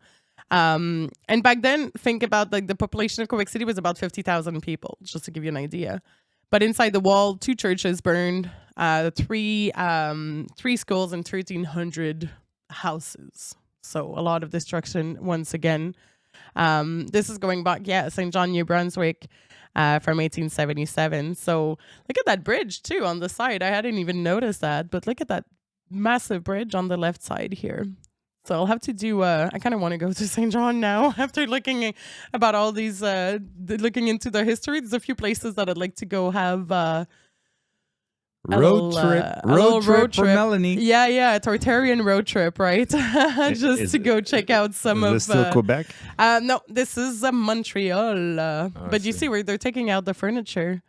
And back then, think about the population of Quebec City was about 50,000 people, just to give you an idea. But inside the wall, 2 churches burned, 3 schools and 1,300 houses. So a lot of destruction once again. This is going back, St. John, New Brunswick, from 1877. So look at that bridge too on the side. I hadn't even noticed that, but look at that massive bridge on the left side here. So I'll have to do, I kind of want to go to St. John now after looking about all these, looking into the history. There's a few places that I'd like to go have road trip for Melanie. Yeah, Tartaria road trip, right? Just to go check out some of. Is this still Quebec? No, this is Montreal. But you see where they're taking out the furniture,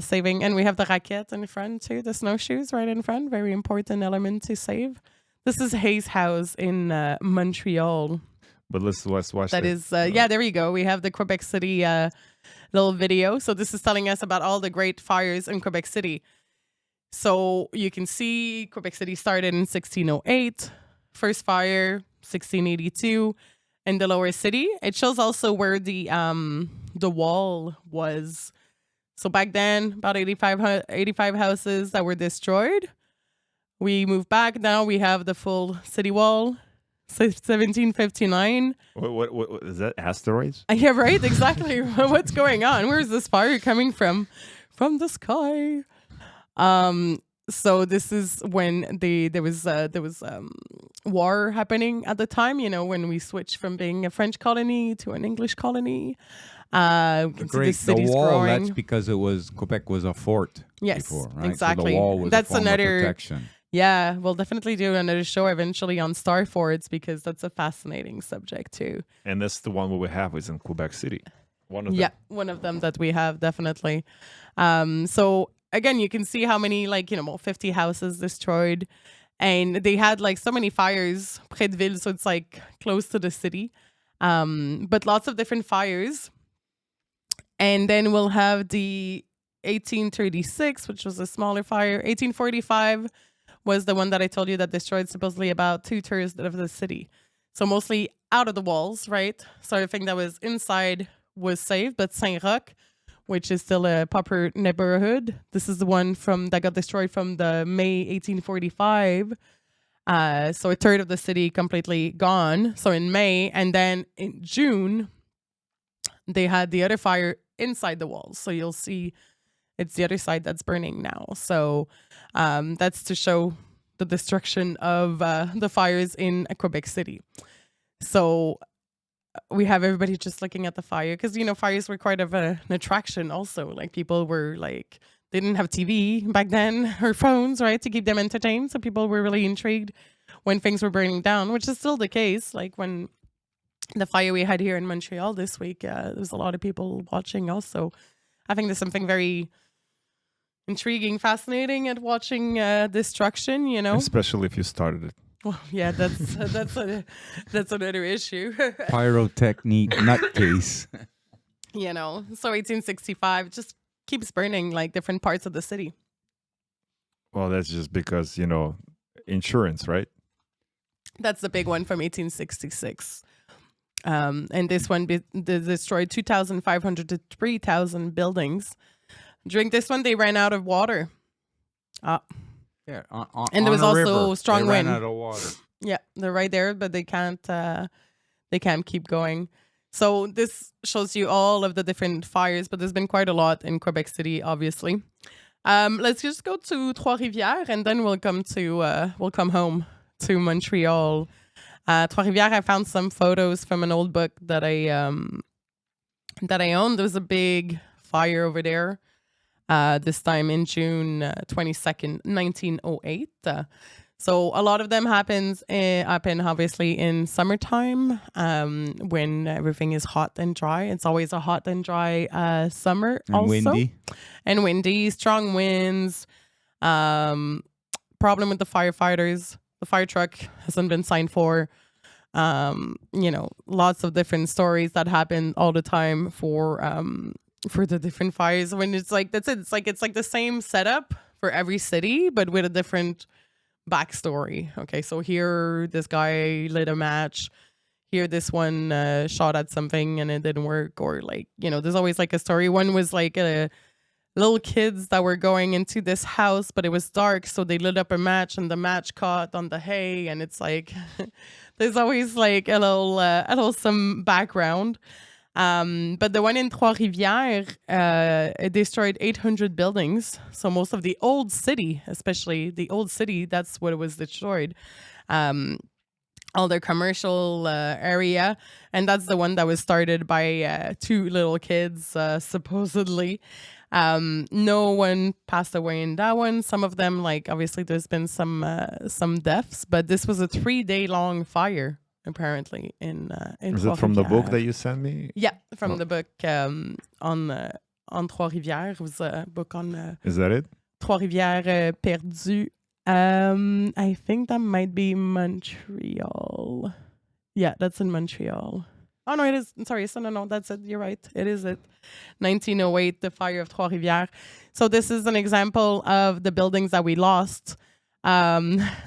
saving, and we have the raquette in front too, the snowshoes right in front. Very important element to save. This is Hayes House in Montreal. But let's watch that. There you go. We have the Quebec City little video. So this is telling us about all the great fires in Quebec City. So you can see Quebec City started in 1608, first fire 1682 in the lower city. It shows also where the wall was. So back then, about 85 houses that were destroyed. We moved back. Now we have the full city wall. 1759. What is that? Asteroids? Yeah, right. Exactly. What's going on? Where is this fire coming from? From the sky. So this is when there was war happening at the time. When we switched from being a French colony to an English colony. The wall. Growing. That's because Quebec was a fort. Yes, before, right? exactly. So the wall was that's a form another of protection. Yeah, we'll definitely do another show eventually on Star Forts because that's a fascinating subject too. And that's the one we have is in Quebec City. One of them. Yeah, one of them that we have definitely. So again, you can see how many, like, 50 houses destroyed, and they had like so many fires près de ville, so it's like close to the city. But lots of different fires, and then we'll have the 1836, which was a smaller fire. 1845 was the one that I told you that destroyed supposedly about 2/3 of the city. So mostly out of the walls, right? So everything that was inside was saved, but Saint-Roch, which is still a popular neighborhood, this is the one that got destroyed from the May 1845. So 1/3 of the city completely gone. So in May, and then in June, they had the other fire inside the walls. So you'll see it's the other side that's burning now. So that's to show the destruction of the fires in Quebec City. So we have everybody just looking at the fire because, fires were quite of an attraction also. Like people were like, they didn't have TV back then or phones, right, to keep them entertained. So people were really intrigued when things were burning down, which is still the case. Like when the fire we had here in Montreal this week, there's a lot of people watching also. I think there's something very intriguing, fascinating at watching destruction, Especially if you started it. Well, yeah, that's another issue. Pyrotechnique nutcase. So 1865 just keeps burning like different parts of the city. Well, that's just because, insurance, right? That's the big one from 1866. And this one destroyed 2,500 to 3,000 buildings. During this one, they ran out of water. Yeah, and there was also strong they wind. Ran out of water. Yeah, they're right there, but they can't keep going. So this shows you all of the different fires, but there's been quite a lot in Quebec City, obviously. Let's just go to Trois Rivières, and then we'll come home to Montreal. Trois Rivières, I found some photos from an old book that I own. There was a big fire over there. This time in June 22nd, 1908. So a lot of them happen obviously in summertime when everything is hot and dry. It's always a hot and dry summer and also. Windy. And windy, strong winds. Problem with the firefighters. The fire truck hasn't been signed for. Lots of different stories that happen all the time for the different fires. When it's like, that's it. It's like the same setup for every city, but with a different backstory. Okay, so here this guy lit a match. Here this one shot at something and it didn't work. Or like, there's always like a story. One was like little kids that were going into this house, but it was dark, so they lit up a match and the match caught on the hay. And it's like, there's always like a little some background. But the one in Trois Rivières, it destroyed 800 buildings. So most of the old city, especially the old city, that's what it was destroyed. All their commercial area. And that's the one that was started by 2 little kids, supposedly. No one passed away in that one. Some of them, like, obviously there's been some deaths, but this was a 3-day long fire. Apparently in Is it from the book that you sent me? Yeah, from the book on Trois Rivières. It was a book on Is that it? Trois Rivières perdues. I think that might be Montreal. Yeah, that's in Montreal. Oh no, it is. Sorry, no, that's it. You're right. It is it. 1908, the fire of Trois Rivières. So this is an example of the buildings that we lost.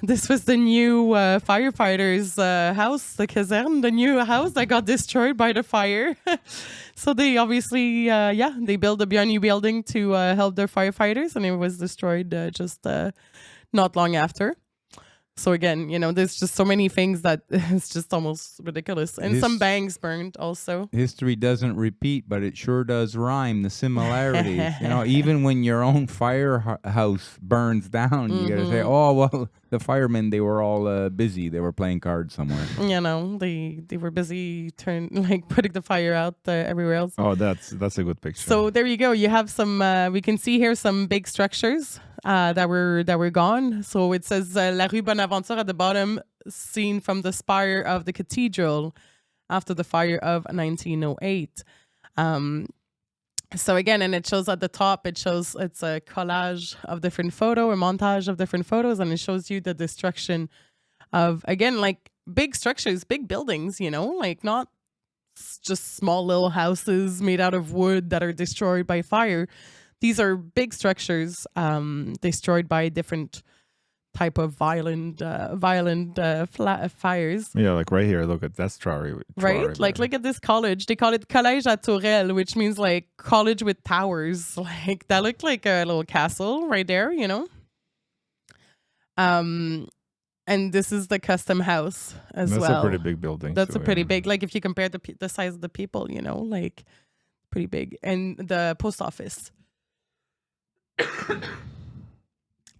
This was the new firefighters' house, the caserne, the new house that got destroyed by the fire. So they obviously, they built a new building to help their firefighters, and it was destroyed just not long after. So again, there's just so many things that it's just almost ridiculous. And some banks burned also. History doesn't repeat, but it sure does rhyme. The similarities, even when your own firehouse burns down, you gotta say, oh, well, the firemen, they were all busy. They were playing cards somewhere. They were busy putting the fire out everywhere else. Oh, that's a good picture. So there you go. You have some, we can see here some big structures that were gone. So it says La Rue Bonaventure at the bottom, seen from the spire of the cathedral after the fire of 1908. So again, and it shows at the top, it's a collage of different a montage of different photos, and it shows you the destruction of, again, like big structures, big buildings, like not just small little houses made out of wood that are destroyed by fire. These are big structures destroyed by different type of violent fires. Yeah, like right here. Look at that's right? Like look at this college. They call it Collège à Tourelle, which means like college with towers. Like that looked like a little castle right there, And this is the custom house as that's well. That's a pretty big building. That's a pretty big. Like if you compare the size of the people, like pretty big. And the post office.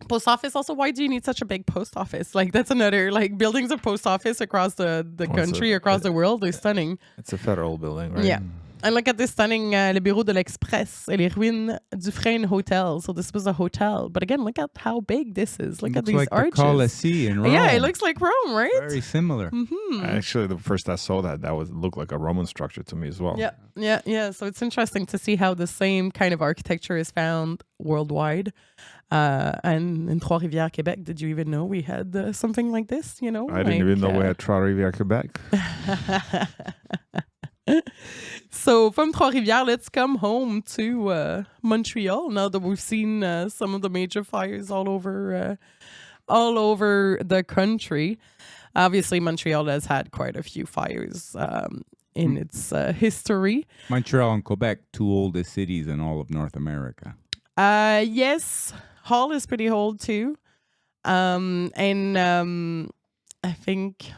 Post office also, why do you need such a big post office? Like that's another, like buildings of post office across the country, across the world, they're stunning. It's a federal building, right? Yeah. And look at this stunning Le Bureau de l'Express et les ruines du Frein Hotel. So this was a hotel. But again, look at how big this is. Look at these like arches. The Colosseum in Rome. Yeah, it looks like Rome, right? Very similar. Mm-hmm. Actually, the first I saw that looked like a Roman structure to me as well. Yeah. So it's interesting to see how the same kind of architecture is found worldwide. And in Trois Rivières, Quebec, did you even know we had something like this? I didn't even know we had Trois Rivières, Quebec. So from Trois Rivières, let's come home to Montreal. Now that we've seen some of the major fires all over the country, obviously Montreal has had quite a few fires in its history. Montreal and Quebec, two oldest cities in all of North America. Yes, Hull is pretty old too, and I think.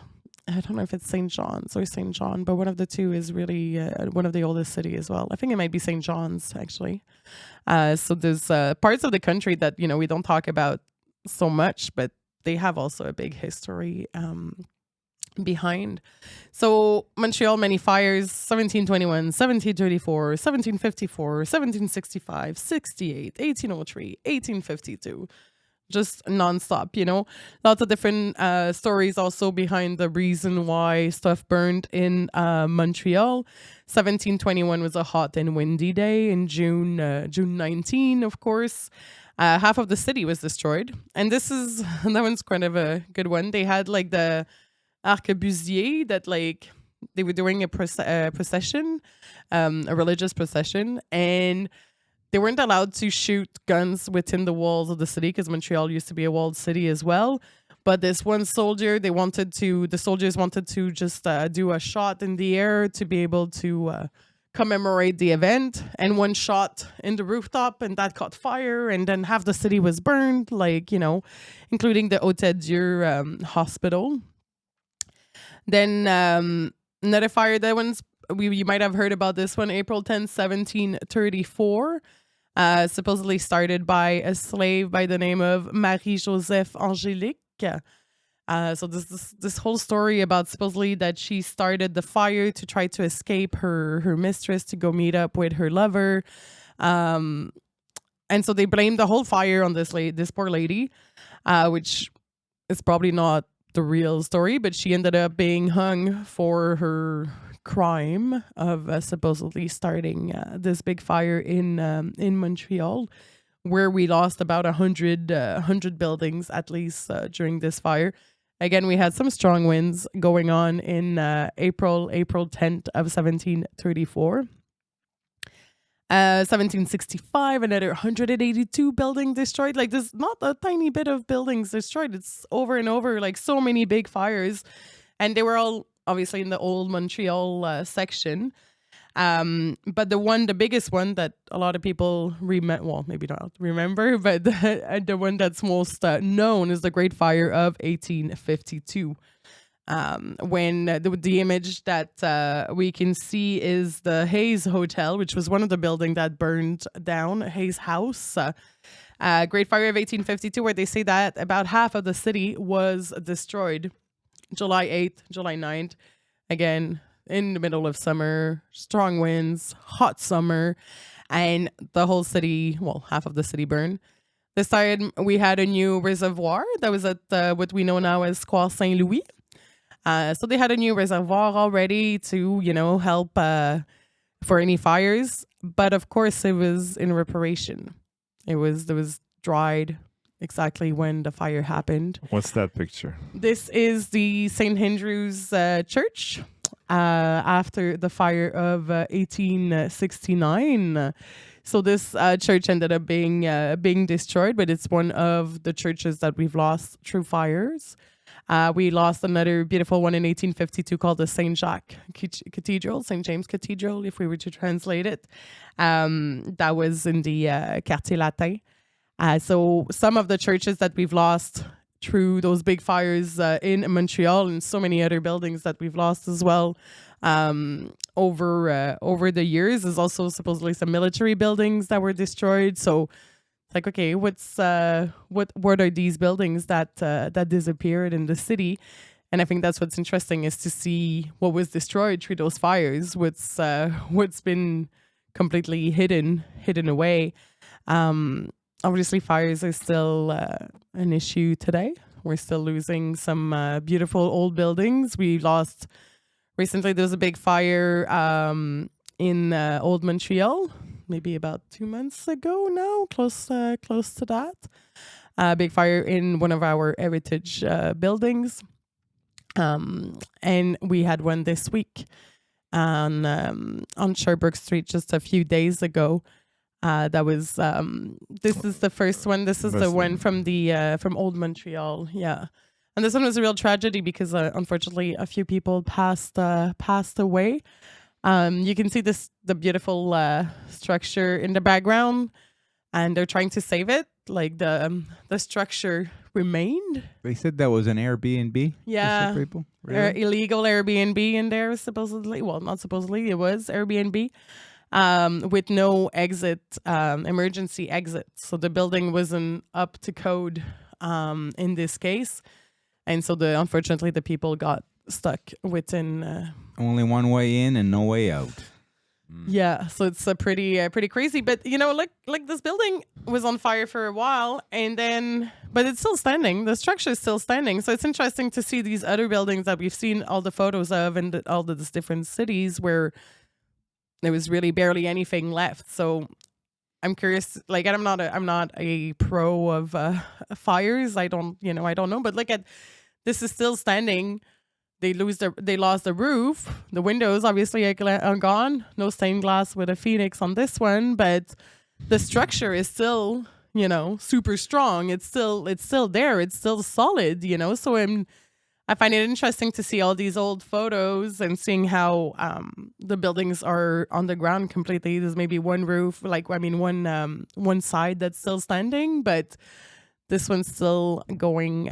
I don't know if it's St. John's or St. John, but one of the two is really one of the oldest city as well. I think it might be St. John's, actually. So there's parts of the country that, we don't talk about so much, but they have also a big history behind. So Montreal, many fires, 1721, 1734, 1754, 1765, 68, 1803, 1852. Just nonstop, lots of different stories also behind the reason why stuff burned in Montreal. 1721 was a hot and windy day in June 19, of course. Half of the city was destroyed. And that one's kind of a good one. They had like the arquebusiers that like they were doing a procession, a religious procession, and they weren't allowed to shoot guns within the walls of the city because Montreal used to be a walled city as well. But this one soldier, the soldiers wanted to just do a shot in the air to be able to commemorate the event. And one shot in the rooftop and that caught fire. And then half the city was burned, including the Hôtel Dieu hospital. Then another fire, that one's, you might have heard about this one, April 10th, 1734. Supposedly started by a slave by the name of Marie-Joseph Angélique. So this whole story about supposedly that she started the fire to try to escape her mistress to go meet up with her lover. And so they blamed the whole fire on this poor lady, which is probably not the real story, but she ended up being hung for her crime of supposedly starting this big fire in Montreal, where we lost about 100 buildings at least during this fire. Again, we had some strong winds going on in April 10th of 1734. 1765, another 182 buildings destroyed. Like, there's not a tiny bit of buildings destroyed. It's over and over, like so many big fires. And they were all obviously in the old Montreal section. But the biggest one that a lot of people maybe not remember, but the one that's most known is the Great Fire of 1852. When the image that we can see is the Hayes Hotel, which was one of the buildings that burned down, Hayes House. Great Fire of 1852, where they say that about half of the city was destroyed. July 8th, July 9th, again, in the middle of summer, strong winds, hot summer, and the whole city, half of the city burned. This time we had a new reservoir that was at what we know now as Square Saint Louis. So they had a new reservoir already to, help for any fires. But of course, it was in reparation. There was dried exactly when the fire happened. What's that picture? This is the St. Andrew's Church after the fire of 1869. So this church ended up being destroyed, but it's one of the churches that we've lost through fires. We lost another beautiful one in 1852 called the Saint Jacques Cathedral, St. James Cathedral, if we were to translate it. That was in the Quartier Latin. So some of the churches that we've lost through those big fires in Montreal, and so many other buildings that we've lost as well over the years, is also supposedly some military buildings that were destroyed. So it's like, okay, what are these buildings that disappeared in the city? And I think that's what's interesting, is to see what was destroyed through those fires, what's been completely hidden away. Obviously, fires are still an issue today. We're still losing some beautiful old buildings. We lost recently. There was a big fire in Old Montreal, maybe about 2 months ago now, close to that. Big fire in one of our heritage buildings, and we had one this week on Sherbrooke Street just a few days ago. That was this is the first one. This is the one from from Old Montreal. Yeah. And this one was a real tragedy because unfortunately a few people passed away. You can see the beautiful structure in the background, and they're trying to save it. Like the structure remained. They said that was an Airbnb. Yeah, people. Really? Illegal Airbnb in there supposedly. Well, not supposedly. It was Airbnb. With no exit, emergency exit. So the building wasn't up to code in this case. And so unfortunately the people got stuck within... Only one way in and no way out. Yeah, so it's pretty crazy. But, like this building was on fire for a while, but it's still standing. The structure is still standing. So it's interesting to see these other buildings that we've seen all the photos of in all these different cities where there was really barely anything left. So I'm curious, like, I'm not a pro of fires. I don't know, but look at, this is still standing. They lost the roof. The windows obviously are gone. No stained glass with a phoenix on this one, but the structure is still, super strong. It's still there. It's still solid, So I find it interesting to see all these old photos and seeing how the buildings are on the ground completely. There's maybe one roof, one side that's still standing, but this one's still going.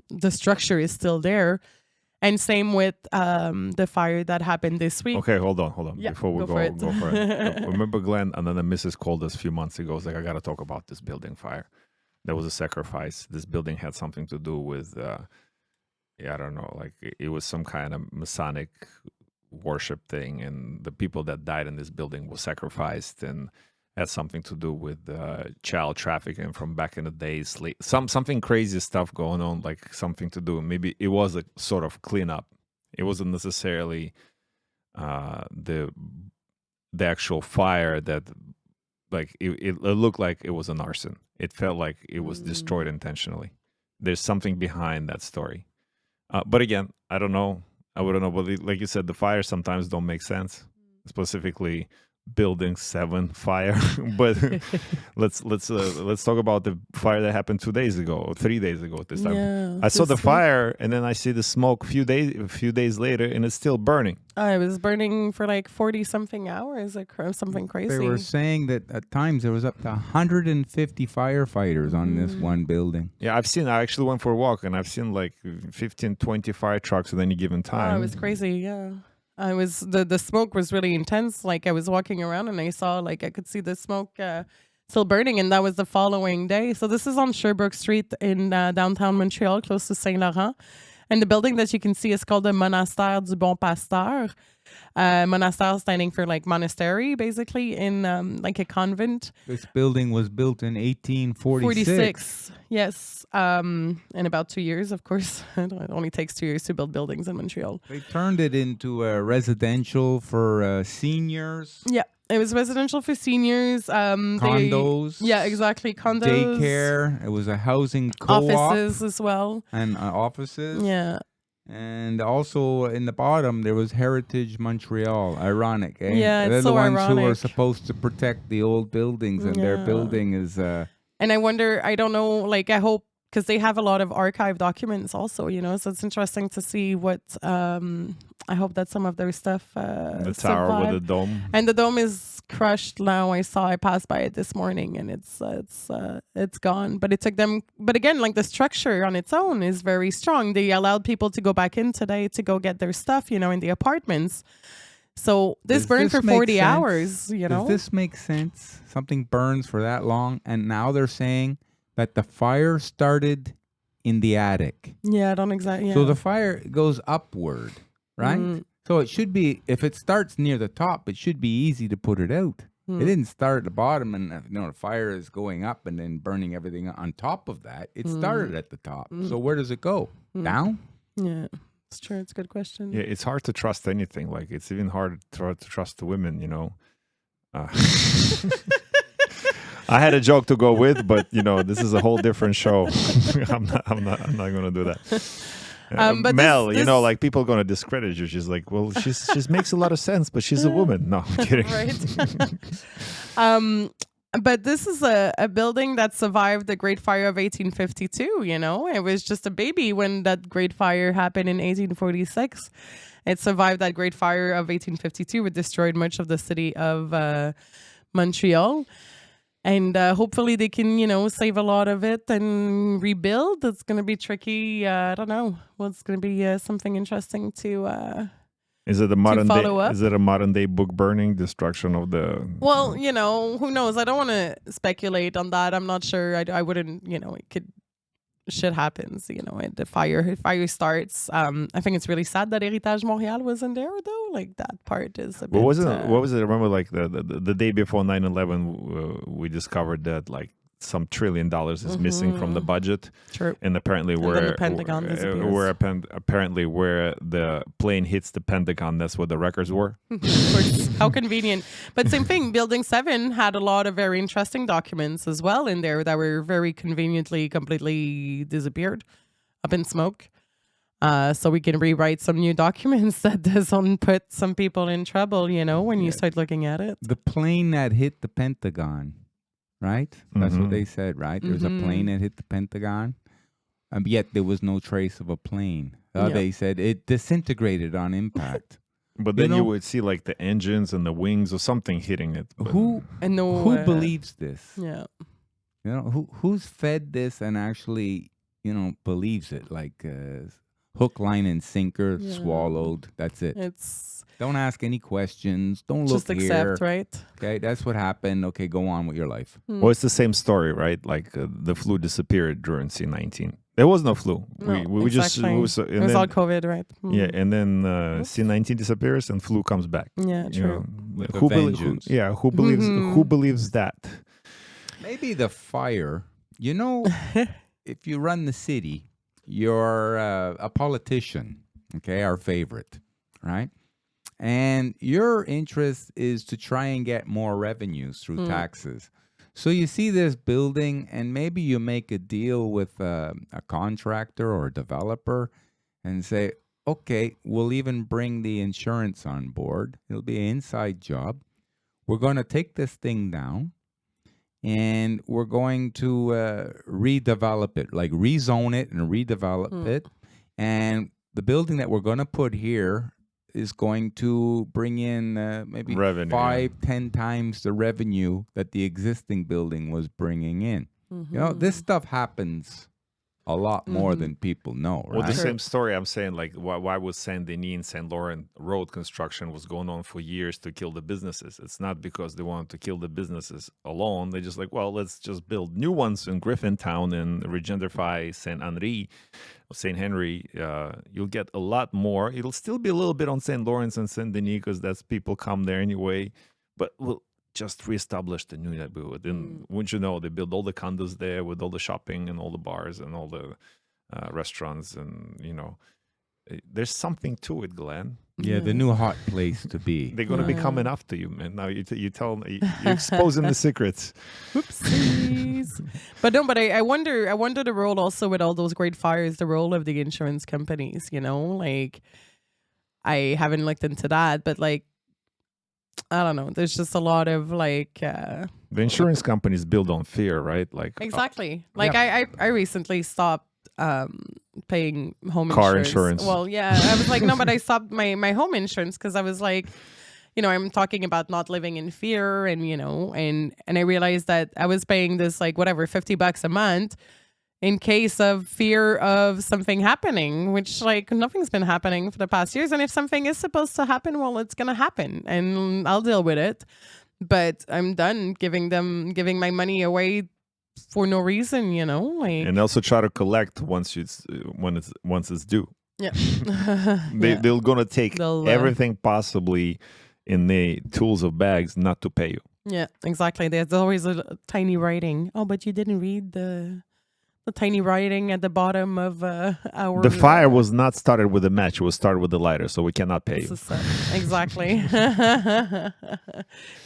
The structure is still there. And same with the fire that happened this week. Okay, hold on. Yeah, Before we go for it. Remember Glenn, and then the missus called us a few months ago. Was like, I got to talk about this building fire. There was a sacrifice. This building had something to do with... I don't know, like it was some kind of Masonic worship thing, and the people that died in this building were sacrificed, and had something to do with child trafficking from back in the days. Something crazy stuff going on, like something to do. Maybe it was a sort of cleanup. It wasn't necessarily the actual fire that, like it looked like it was an arson. It felt like it was destroyed intentionally. There's something behind that story. But again, I don't know. I wouldn't know. But like you said, the fires sometimes don't make sense. Specifically, Building 7 fire. But let's talk about the fire that happened 2 days ago or 3 days ago at this time. Yeah, I saw the fire, and then I see the smoke a few days later, and it's still burning. It was burning for like 40 something hours, like something crazy. They were saying that at times there was up to 150 firefighters on this one building. Yeah, I actually went for a walk, and I've seen like 15, 20 fire trucks at any given time. It was crazy, yeah. The smoke was really intense. Like I was walking around and I saw, like, I could see the smoke still burning, and that was the following day. So this is on Sherbrooke Street in downtown Montreal, close to Saint Laurent. And the building that you can see is called the Monastère du Bon Pasteur. monastère standing for like monastery, basically in like a convent. This building was built in 1846. Yes. In about 2 years, of course. It only takes 2 years to build buildings in Montreal. They turned it into a residential for seniors. Yeah. It was residential for seniors. Condos. Yeah, exactly. Condos. Daycare. It was a housing co-op. Offices as well. And offices. Yeah. And also in the bottom, there was Heritage Montreal. Ironic, eh? Yeah, They're it's the so ones who are ironic. supposed to protect the old buildings, and their Yeah. building is... And I wonder, I don't know, like I hope, because they have a lot of archive documents also, you know, so it's interesting to see what, I hope that some of their stuff The tower with the survive. dome. And the dome is crushed now. I passed by it this morning, and it's gone. But it took them. But again, like the structure on its own is very strong. They allowed people to go back in today to go get their stuff, you know, in the apartments. So this Does burned this for make 40 sense? hours, you know. Does this make sense? Something burns for that long, and now they're saying that the fire started in the attic. Yeah, I don't exactly. Yeah. So the fire goes upward, right? Mhm. So it should be, if it starts near the top, it should be easy to put it out. It didn't start at the bottom and the fire is going up and then burning everything on top of that. It started at the top. So where does it go? Down? Yeah, it's true. It's a good question. Yeah, it's hard to trust anything. Like it's even hard to trust the women, you know. I had a joke to go with, but you know, this is a whole different show. I'm not going to do that. But Mel, this- you know, like people are going to discredit you. She's like, well, she makes a lot of sense, but she's a woman. No, I'm kidding. Right. But this is a building that survived the Great Fire of 1852, you know. It was just a baby when that Great Fire happened in 1846. It survived that Great Fire of 1852. It destroyed much of the city of Montreal. And hopefully they can, you know, save a lot of it and rebuild. It's going to be tricky. I don't know. Well, it's going to be something interesting to... Is it a modern day? follow up? Is it a modern day book burning, destruction of the? Well, you know, who knows? I don't want to speculate on that. I'm not sure. I wouldn't, you know, it could, shit happens, you know, the fire starts. I think it's really sad that Héritage Montréal wasn't there though. Like that part is a bit... What was it? What was it? I remember like the day before 9/11, we discovered that like some $1 trillion is missing from the budget. True. And apparently then the where Pentagon disappears. apparently where the plane hits the Pentagon, that's what the records were. Of course. How convenient. But same thing, Building 7 had a lot of very interesting documents as well in there that were very conveniently completely disappeared up in smoke. So we can rewrite some new documents that doesn't put some people in trouble, you know, when you start looking at it. The plane that hit the Pentagon, right? That's what they said, right? There's a plane that hit the Pentagon, yet there was no trace of a plane. Yeah. They said it disintegrated on impact. But then know- you would see like the engines and the wings or something hitting it. But Who And no, who believes this? Yeah. You know, who's fed this and actually, you know, believes it? Like hook, line, and sinker, Yeah. swallowed. That's it. It's Don't ask any questions. Don't look just accept, here. right? Okay, that's what happened. Okay, go on with your life. Well, it's the same story, right? Like the flu disappeared during C-19. There was no flu. No, we just exactly. it was, and It was then, all COVID, right? yeah, and then C-19 disappears and flu comes back. Yeah, You true. know, With a who vengeance. who believes that? Maybe the fire. You know, if you run the city, you're a politician. Okay, our favorite, right? And your interest is to try and get more revenues through taxes. So you see this building and maybe you make a deal with a contractor or a developer and say, okay, we'll even bring the insurance on board. It'll be an inside job. We're going to take this thing down and we're going to redevelop it, like rezone it and redevelop it. And the building that we're going to put here is going to bring in maybe Revenue, 5-10 times the revenue that the existing building was bringing in. You know, this stuff happens a lot more than people know, right? Well, the same story I'm saying, like, why was Saint Denis and Saint Laurent road construction was going on for years to kill the businesses? It's not because they wanted to kill the businesses alone. They're just like, well, let's just build new ones in Griffintown and regentrify Saint Henri. St. Henry, you'll get a lot more. It'll still be a little bit on St. Lawrence and Saint Denis because that's people come there anyway. But we'll just reestablish the new neighborhood. And wouldn't you know, they build all the condos there with all the shopping and all the bars and all the restaurants. And, you know, there's something to it, Glenn. Yeah, the new hot place to be. They're going to be coming after you, man. Now you tell me, you're exposing the secrets. Whoopsies. But I wonder the role also with all those great fires, the role of the insurance companies, you know, like I haven't looked into that, but like, I don't know. There's just a lot of like the insurance companies build on fear, right? Like exactly. Like I recently stopped paying home car insurance. Well, yeah, I was like, no, but I stopped my home insurance because I was like, you know, I'm talking about not living in fear, and you know, and I realized that I was paying this like whatever $50 a month in case of fear of something happening, which like nothing's been happening for the past years. And if something is supposed to happen, well, it's gonna happen, and I'll deal with it. But I'm done giving my money away for no reason, you know. Like, and also try to collect once it's due. Yeah, they're gonna take everything possibly in the tools of bags not to pay you. Yeah, exactly. There's always a tiny writing. Oh, but you didn't read the tiny writing at the bottom of our... The fire was not started with a match. It was started with a lighter, so we cannot pay you. Exactly.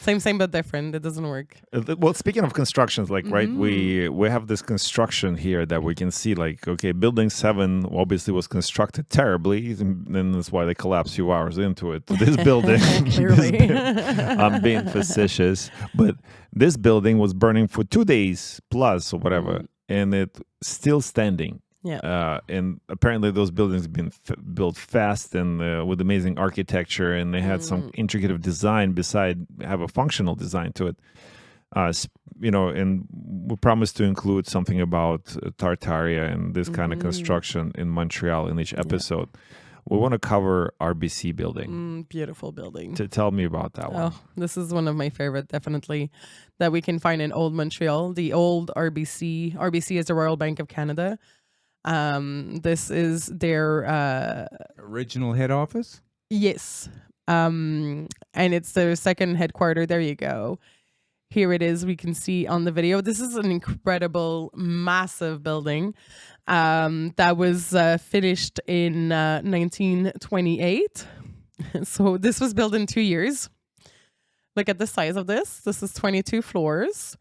Same, but different. It doesn't work. Well, speaking of constructions, like, right, we have this construction here that we can see, like, okay, Building 7 obviously was constructed terribly, and that's why they collapsed a few hours into it. This building... Clearly. I'm being facetious, but this building was burning for 2 days plus or whatever. And it's still standing. Yeah. And apparently those buildings have been built fast and with amazing architecture, and they had some intricate design beside have a functional design to it. You know, and we promised to include something about Tartaria and this kind of construction in Montreal in each episode. We want to cover RBC building. Beautiful building. Tell me about that one. Oh, this is one of my favorite, definitely, that we can find in Old Montreal. The old RBC. RBC is the Royal Bank of Canada. This is their original head office. Yes, and it's their second headquarter. There you go. Here it is. We can see on the video. This is an incredible, massive building. That was finished in 1928. So this was built in 2 years. Look at the size of this. This is 22 floors.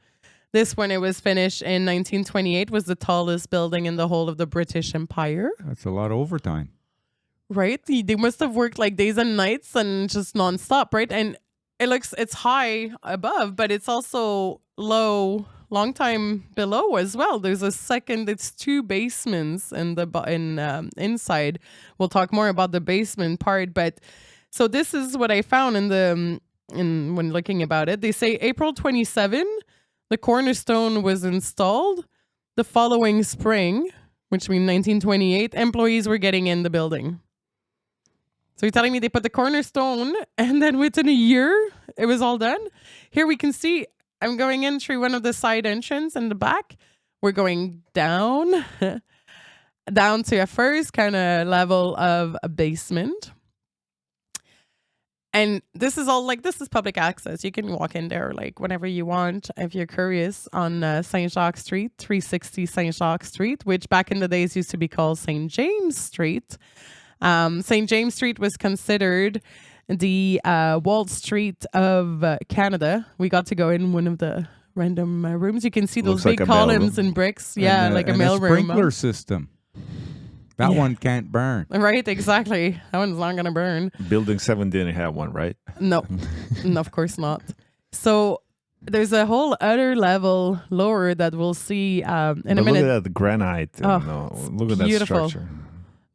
This, when it was finished in 1928, was the tallest building in the whole of the British Empire. That's a lot of overtime. Right? They must have worked like days and nights and just nonstop, right? And it's high above, but it's also low, long time below as well. There's it's 2 basements inside. We'll talk more about the basement part, but so this is what I found when looking about it. They say April 27, the cornerstone was installed. The following spring, which means 1928, employees were getting in the building. So you're telling me they put the cornerstone and then within a year, it was all done? Here we can see, I'm going in through one of the side entrance in the back. We're going down, down to a first kind of level of a basement. And this is all this is public access. You can walk in there like whenever you want if you're curious on Saint Jacques Street, 360 Saint Jacques Street, which back in the days used to be called St. James Street. St. James Street was considered the Wall Street of Canada. We got to go in one of the random rooms. You can see those big columns and bricks. Yeah, and, like a mail room. Sprinkler system. That one can't burn. Right, exactly. That one's not going to burn. Building 7 didn't have one, right? No, no, of course not. So there's a whole other level lower that we'll see in a minute. Look at that granite. Look at that structure.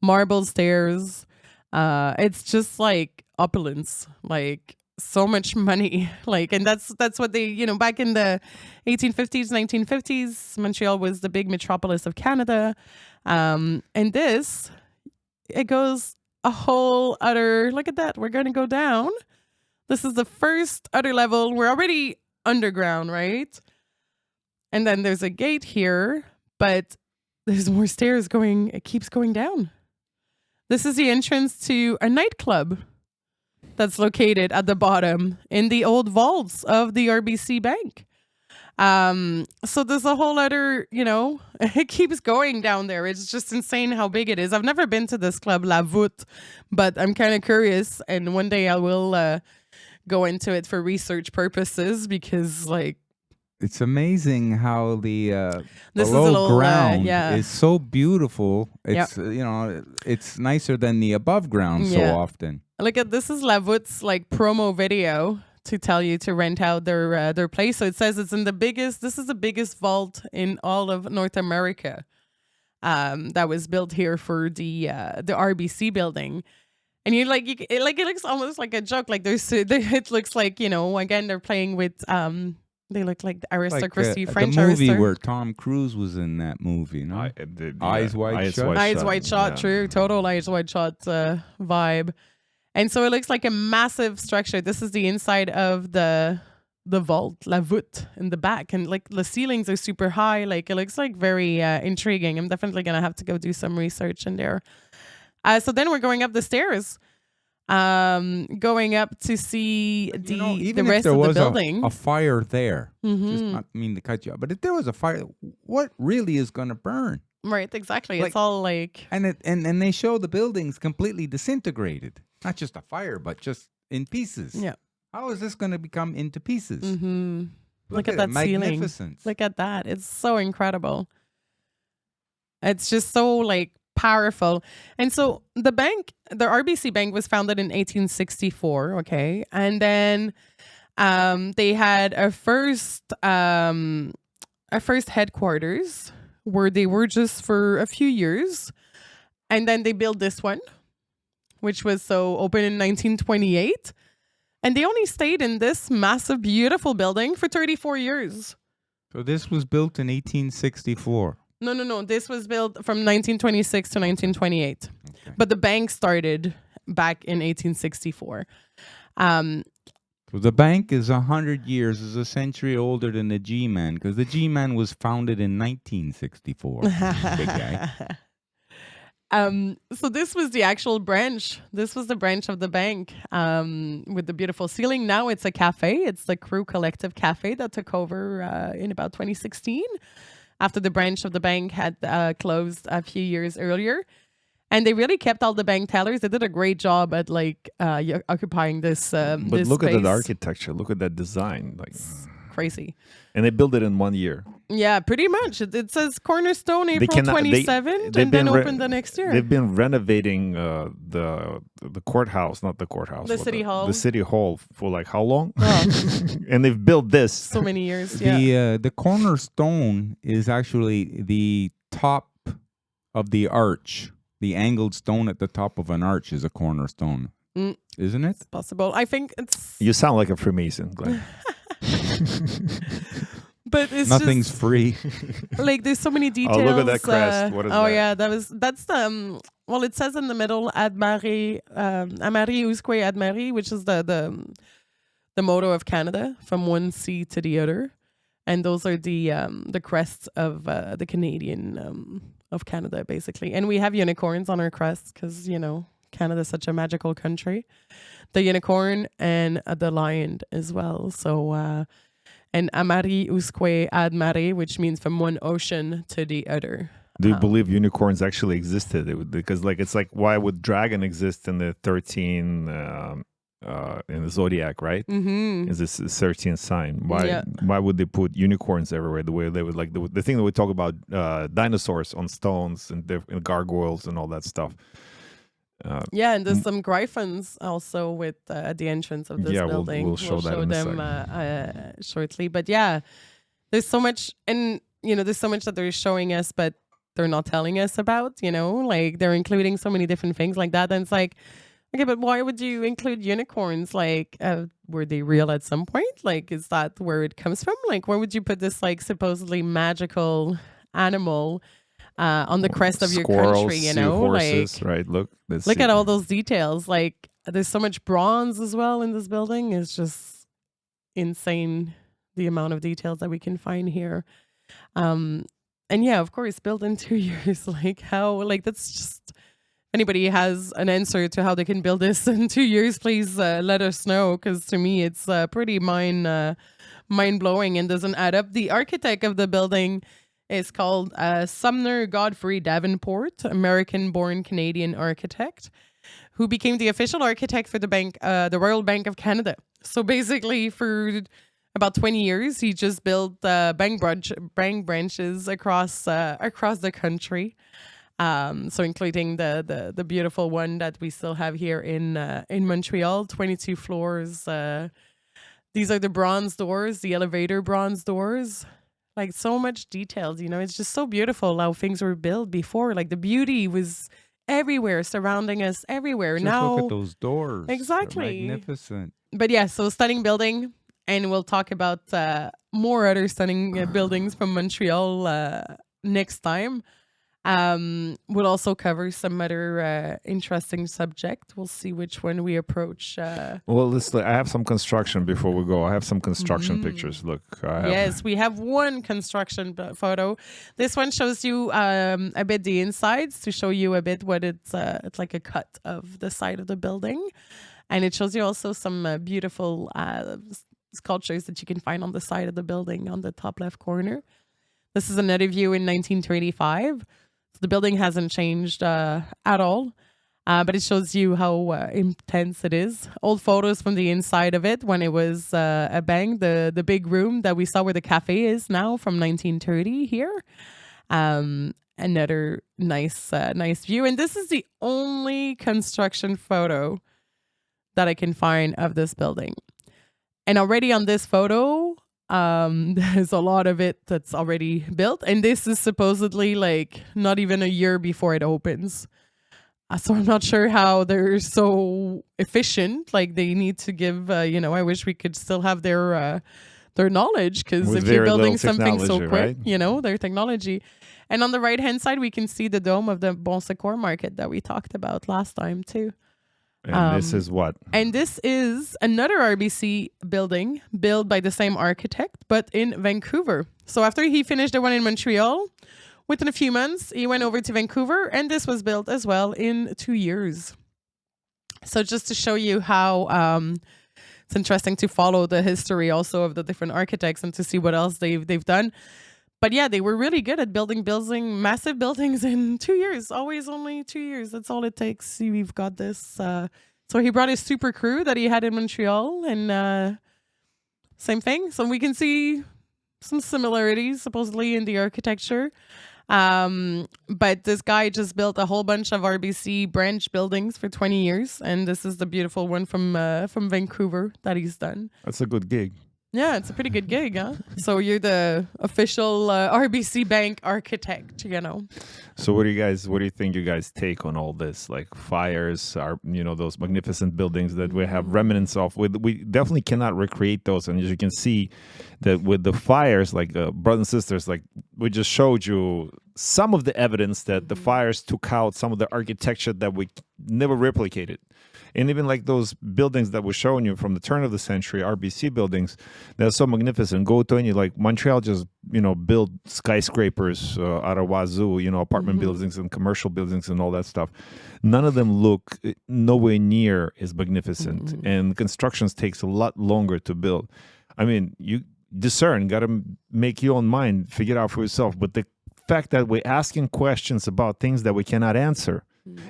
Marble stairs. It's just like opulence. Like so much money. Like, and that's what they, back in the 1850s, 1950s, Montreal was the big metropolis of Canada. And this, it goes a whole other, look at that. We're going to go down. This is the first other level. We're already underground, right? And then there's a gate here, but there's more stairs going. It keeps going down. This is the entrance to a nightclub that's located at the bottom in the old vaults of the RBC Bank. So there's a whole other, it keeps going down there. It's just insane how big it is. I've never been to this club, La Voûte, but I'm kind of curious. And one day I will go into it for research purposes because, like, it's amazing how the this below is a little, ground yeah. is so beautiful. It's it's nicer than the above ground so often. Look at this is La Voûte's like promo video to tell you to rent out their place. So it says it's in this is the biggest vault in all of North America. That was built here for the RBC building. And it looks almost like a joke. Like it looks like, again, they're playing with they look like the aristocracy, French the movie aristocracy. where Tom Cruise was in that movie, no? Eyes Wide Shut. Eyes Wide Shut, yeah. true. Total Eyes Wide Shut vibe. And so it looks like a massive structure. This is the inside of the vault, La Voûte, in the back. And like the ceilings are super high. Like it looks like very intriguing. I'm definitely going to have to go do some research in there. So then we're going up the stairs. Going up to see the rest of the building. A fire there. Just not mean to cut you off, but if there was a fire, what really is going to burn? Right, exactly. Like, it's all like, and they show the buildings completely disintegrated, not just a fire, but just in pieces. Yeah. How is this going to become into pieces? Look at that ceiling. Magnificence. Look at that. It's so incredible. It's just so like powerful. And so the RBC Bank was founded in 1864, okay? And then they had a first headquarters where they were just for a few years. And then they built this one, which was open in 1928. And they only stayed in this massive, beautiful building for 34 years. So this was built in 1864. No. This was built from 1926 to 1928. Okay. But the bank started back in 1864. So the bank is 100 years, is a century older than the G-Man, because the G-Man was founded in 1964. Big guy. So this was the actual branch. This was the branch of the bank with the beautiful ceiling. Now it's a cafe. It's the Crew Collective Cafe that took over in about 2016. After the branch of the bank had closed a few years earlier. And they really kept all the bank tellers. They did a great job at occupying this But this look space. at that architecture. Look at that design. Like crazy. And they built it in 1 year. Yeah, pretty much. It says cornerstone April 27th and then open the next year. They've been renovating the courthouse, not the courthouse. The city hall. The city hall for like how long? Oh. And they've built this. So many years, yeah. The cornerstone is actually the top of the arch. The angled stone at the top of an arch is a cornerstone. Isn't it? It's possible. I think it's... You sound like a Freemason, Glenn. But it's nothing's just, free. Like there's so many details. Oh, look at that crest. What is that? Oh yeah, that's the well, it says in the middle Admare, Amari Usque Admare, which is the motto of Canada, from one sea to the other, and those are the crests of the Canadian of Canada basically. And we have unicorns on our crests because Canada's such a magical country. The unicorn and the lion as well. So. And Amari Usque Admare, which means from one ocean to the other. Do you believe unicorns actually existed? Because it's like, why would dragon exist in the 13 in the zodiac, right? Mm-hmm. Is this 13th sign? Why would they put unicorns everywhere? The way they would the thing that we talk about dinosaurs on stones and gargoyles and all that stuff. And there's some griffins also with at the entrance of this building. We'll show them shortly. But yeah, there's so much, and there's so much that they're showing us, but they're not telling us about. Like they're including so many different things like that, and it's like Okay, but why would you include unicorns? Like, were they real at some point? Like, is that where it comes from? Like, why would you put this like supposedly magical animal on the crest of your country? You know, horses, like, right? Look at all those details. Like, there's so much bronze as well in this building. It's just insane the amount of details that we can find here. And yeah, of course, built in 2 years. Like, how? Like, that's just. Anybody has an answer to how they can build this in 2 years, please let us know, because to me it's pretty mind-blowing and doesn't add up. The architect of the building is called Sumner Godfrey Davenport, American-born Canadian architect, who became the official architect for the Royal Bank of Canada. So basically, for about 20 years, he just built bank branches across the country. So including the beautiful one that we still have here in Montreal, 22 floors. These are the bronze doors, the elevator bronze doors. Like, so much details, you know, it's just so beautiful how things were built before. Like, the beauty was everywhere, surrounding us everywhere. Just now, look at those doors. Exactly. They're magnificent. But yeah, so stunning building. And we'll talk about more other stunning buildings from Montreal next time. We'll also cover some other interesting subject. We'll see which one we approach. Well, I have some construction before we go. I have some construction pictures. Look. Yes, we have one construction photo. This one shows you a bit the insides to show you a bit what it's like a cut of the side of the building. And it shows you also some beautiful sculptures that you can find on the side of the building on the top left corner. This is another view in 1935. The building hasn't changed at all, but it shows you how intense it is. Old photos from the inside of it when it was a bank, the big room that we saw where the cafe is now from 1930 here. Another nice view. And this is the only construction photo that I can find of this building. And already on this photo, there's a lot of it that's already built, and this is supposedly like not even a year before it opens. So I'm not sure how they're so efficient. Like, they need to give, I wish we could still have their knowledge, because if you're building something so quick, right? Their technology. And on the right hand side, we can see the dome of the Bon Secours market that we talked about last time too. And this is what? And this is another RBC building built by the same architect, but in Vancouver. So after he finished the one in Montreal, within a few months, he went over to Vancouver, and this was built as well in 2 years. So just to show you how it's interesting to follow the history also of the different architects and to see what else they've done. But yeah, they were really good at building massive buildings in 2 years. Always only 2 years. That's all it takes. See, we've got this. So he brought his super crew that he had in Montreal, and same thing. So we can see some similarities supposedly in the architecture. But this guy just built a whole bunch of RBC branch buildings for 20 years. And this is the beautiful one from Vancouver that he's done. That's a good gig. Yeah, it's a pretty good gig, huh? So you're the official RBC Bank architect, So what do you think you guys take on all this? Like, fires are, those magnificent buildings that we have remnants of. We definitely cannot recreate those. And as you can see that with the fires, like brothers and sisters, like we just showed you some of the evidence that the fires took out some of the architecture that we never replicated. And even like those buildings that we're showing you from the turn of the century, RBC buildings, they're so magnificent. Go to any, like Montreal just, build skyscrapers out of wazoo, apartment buildings and commercial buildings and all that stuff. None of them look nowhere near as magnificent. And constructions takes a lot longer to build. I mean, you discern, got to make your own mind, figure it out for yourself. But the fact that we're asking questions about things that we cannot answer,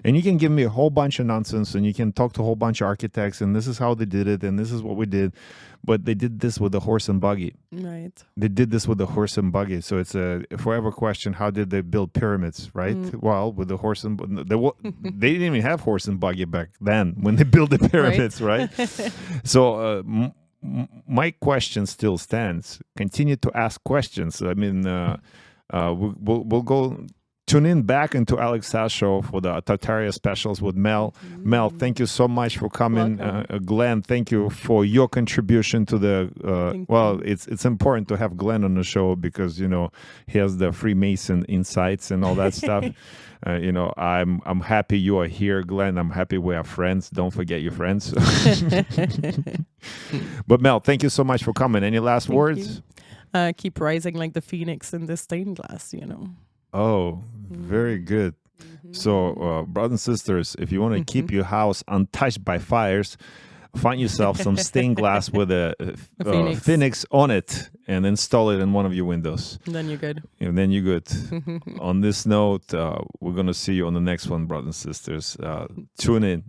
and you can give me a whole bunch of nonsense, and you can talk to a whole bunch of architects, and this is how they did it, and this is what we did. But they did this with a horse and buggy. Right. They did this with a horse and buggy. So it's a forever question. How did they build pyramids, right? Well, with the horse and they didn't even have horse and buggy back then when they built the pyramids, right? So my question still stands. Continue to ask questions. I mean, we'll go tune in back into Alex Saz Show for the Tartaria specials with Mel. Mel, thank you so much for coming. Glenn, thank you for your contribution to the. It's important to have Glenn on the show because he has the Freemason insights and all that stuff. I'm happy you are here, Glenn. I'm happy we are friends. Don't forget your friends. But Mel, thank you so much for coming. Any last words? Keep rising like the phoenix in the stained glass, Oh, very good. So, brothers and sisters, if you want to keep your house untouched by fires, find yourself some stained glass with a phoenix on it and install it in one of your windows. Then you're good. And then you're good. On this note, we're going to see you on the next one, brothers and sisters. Tune in.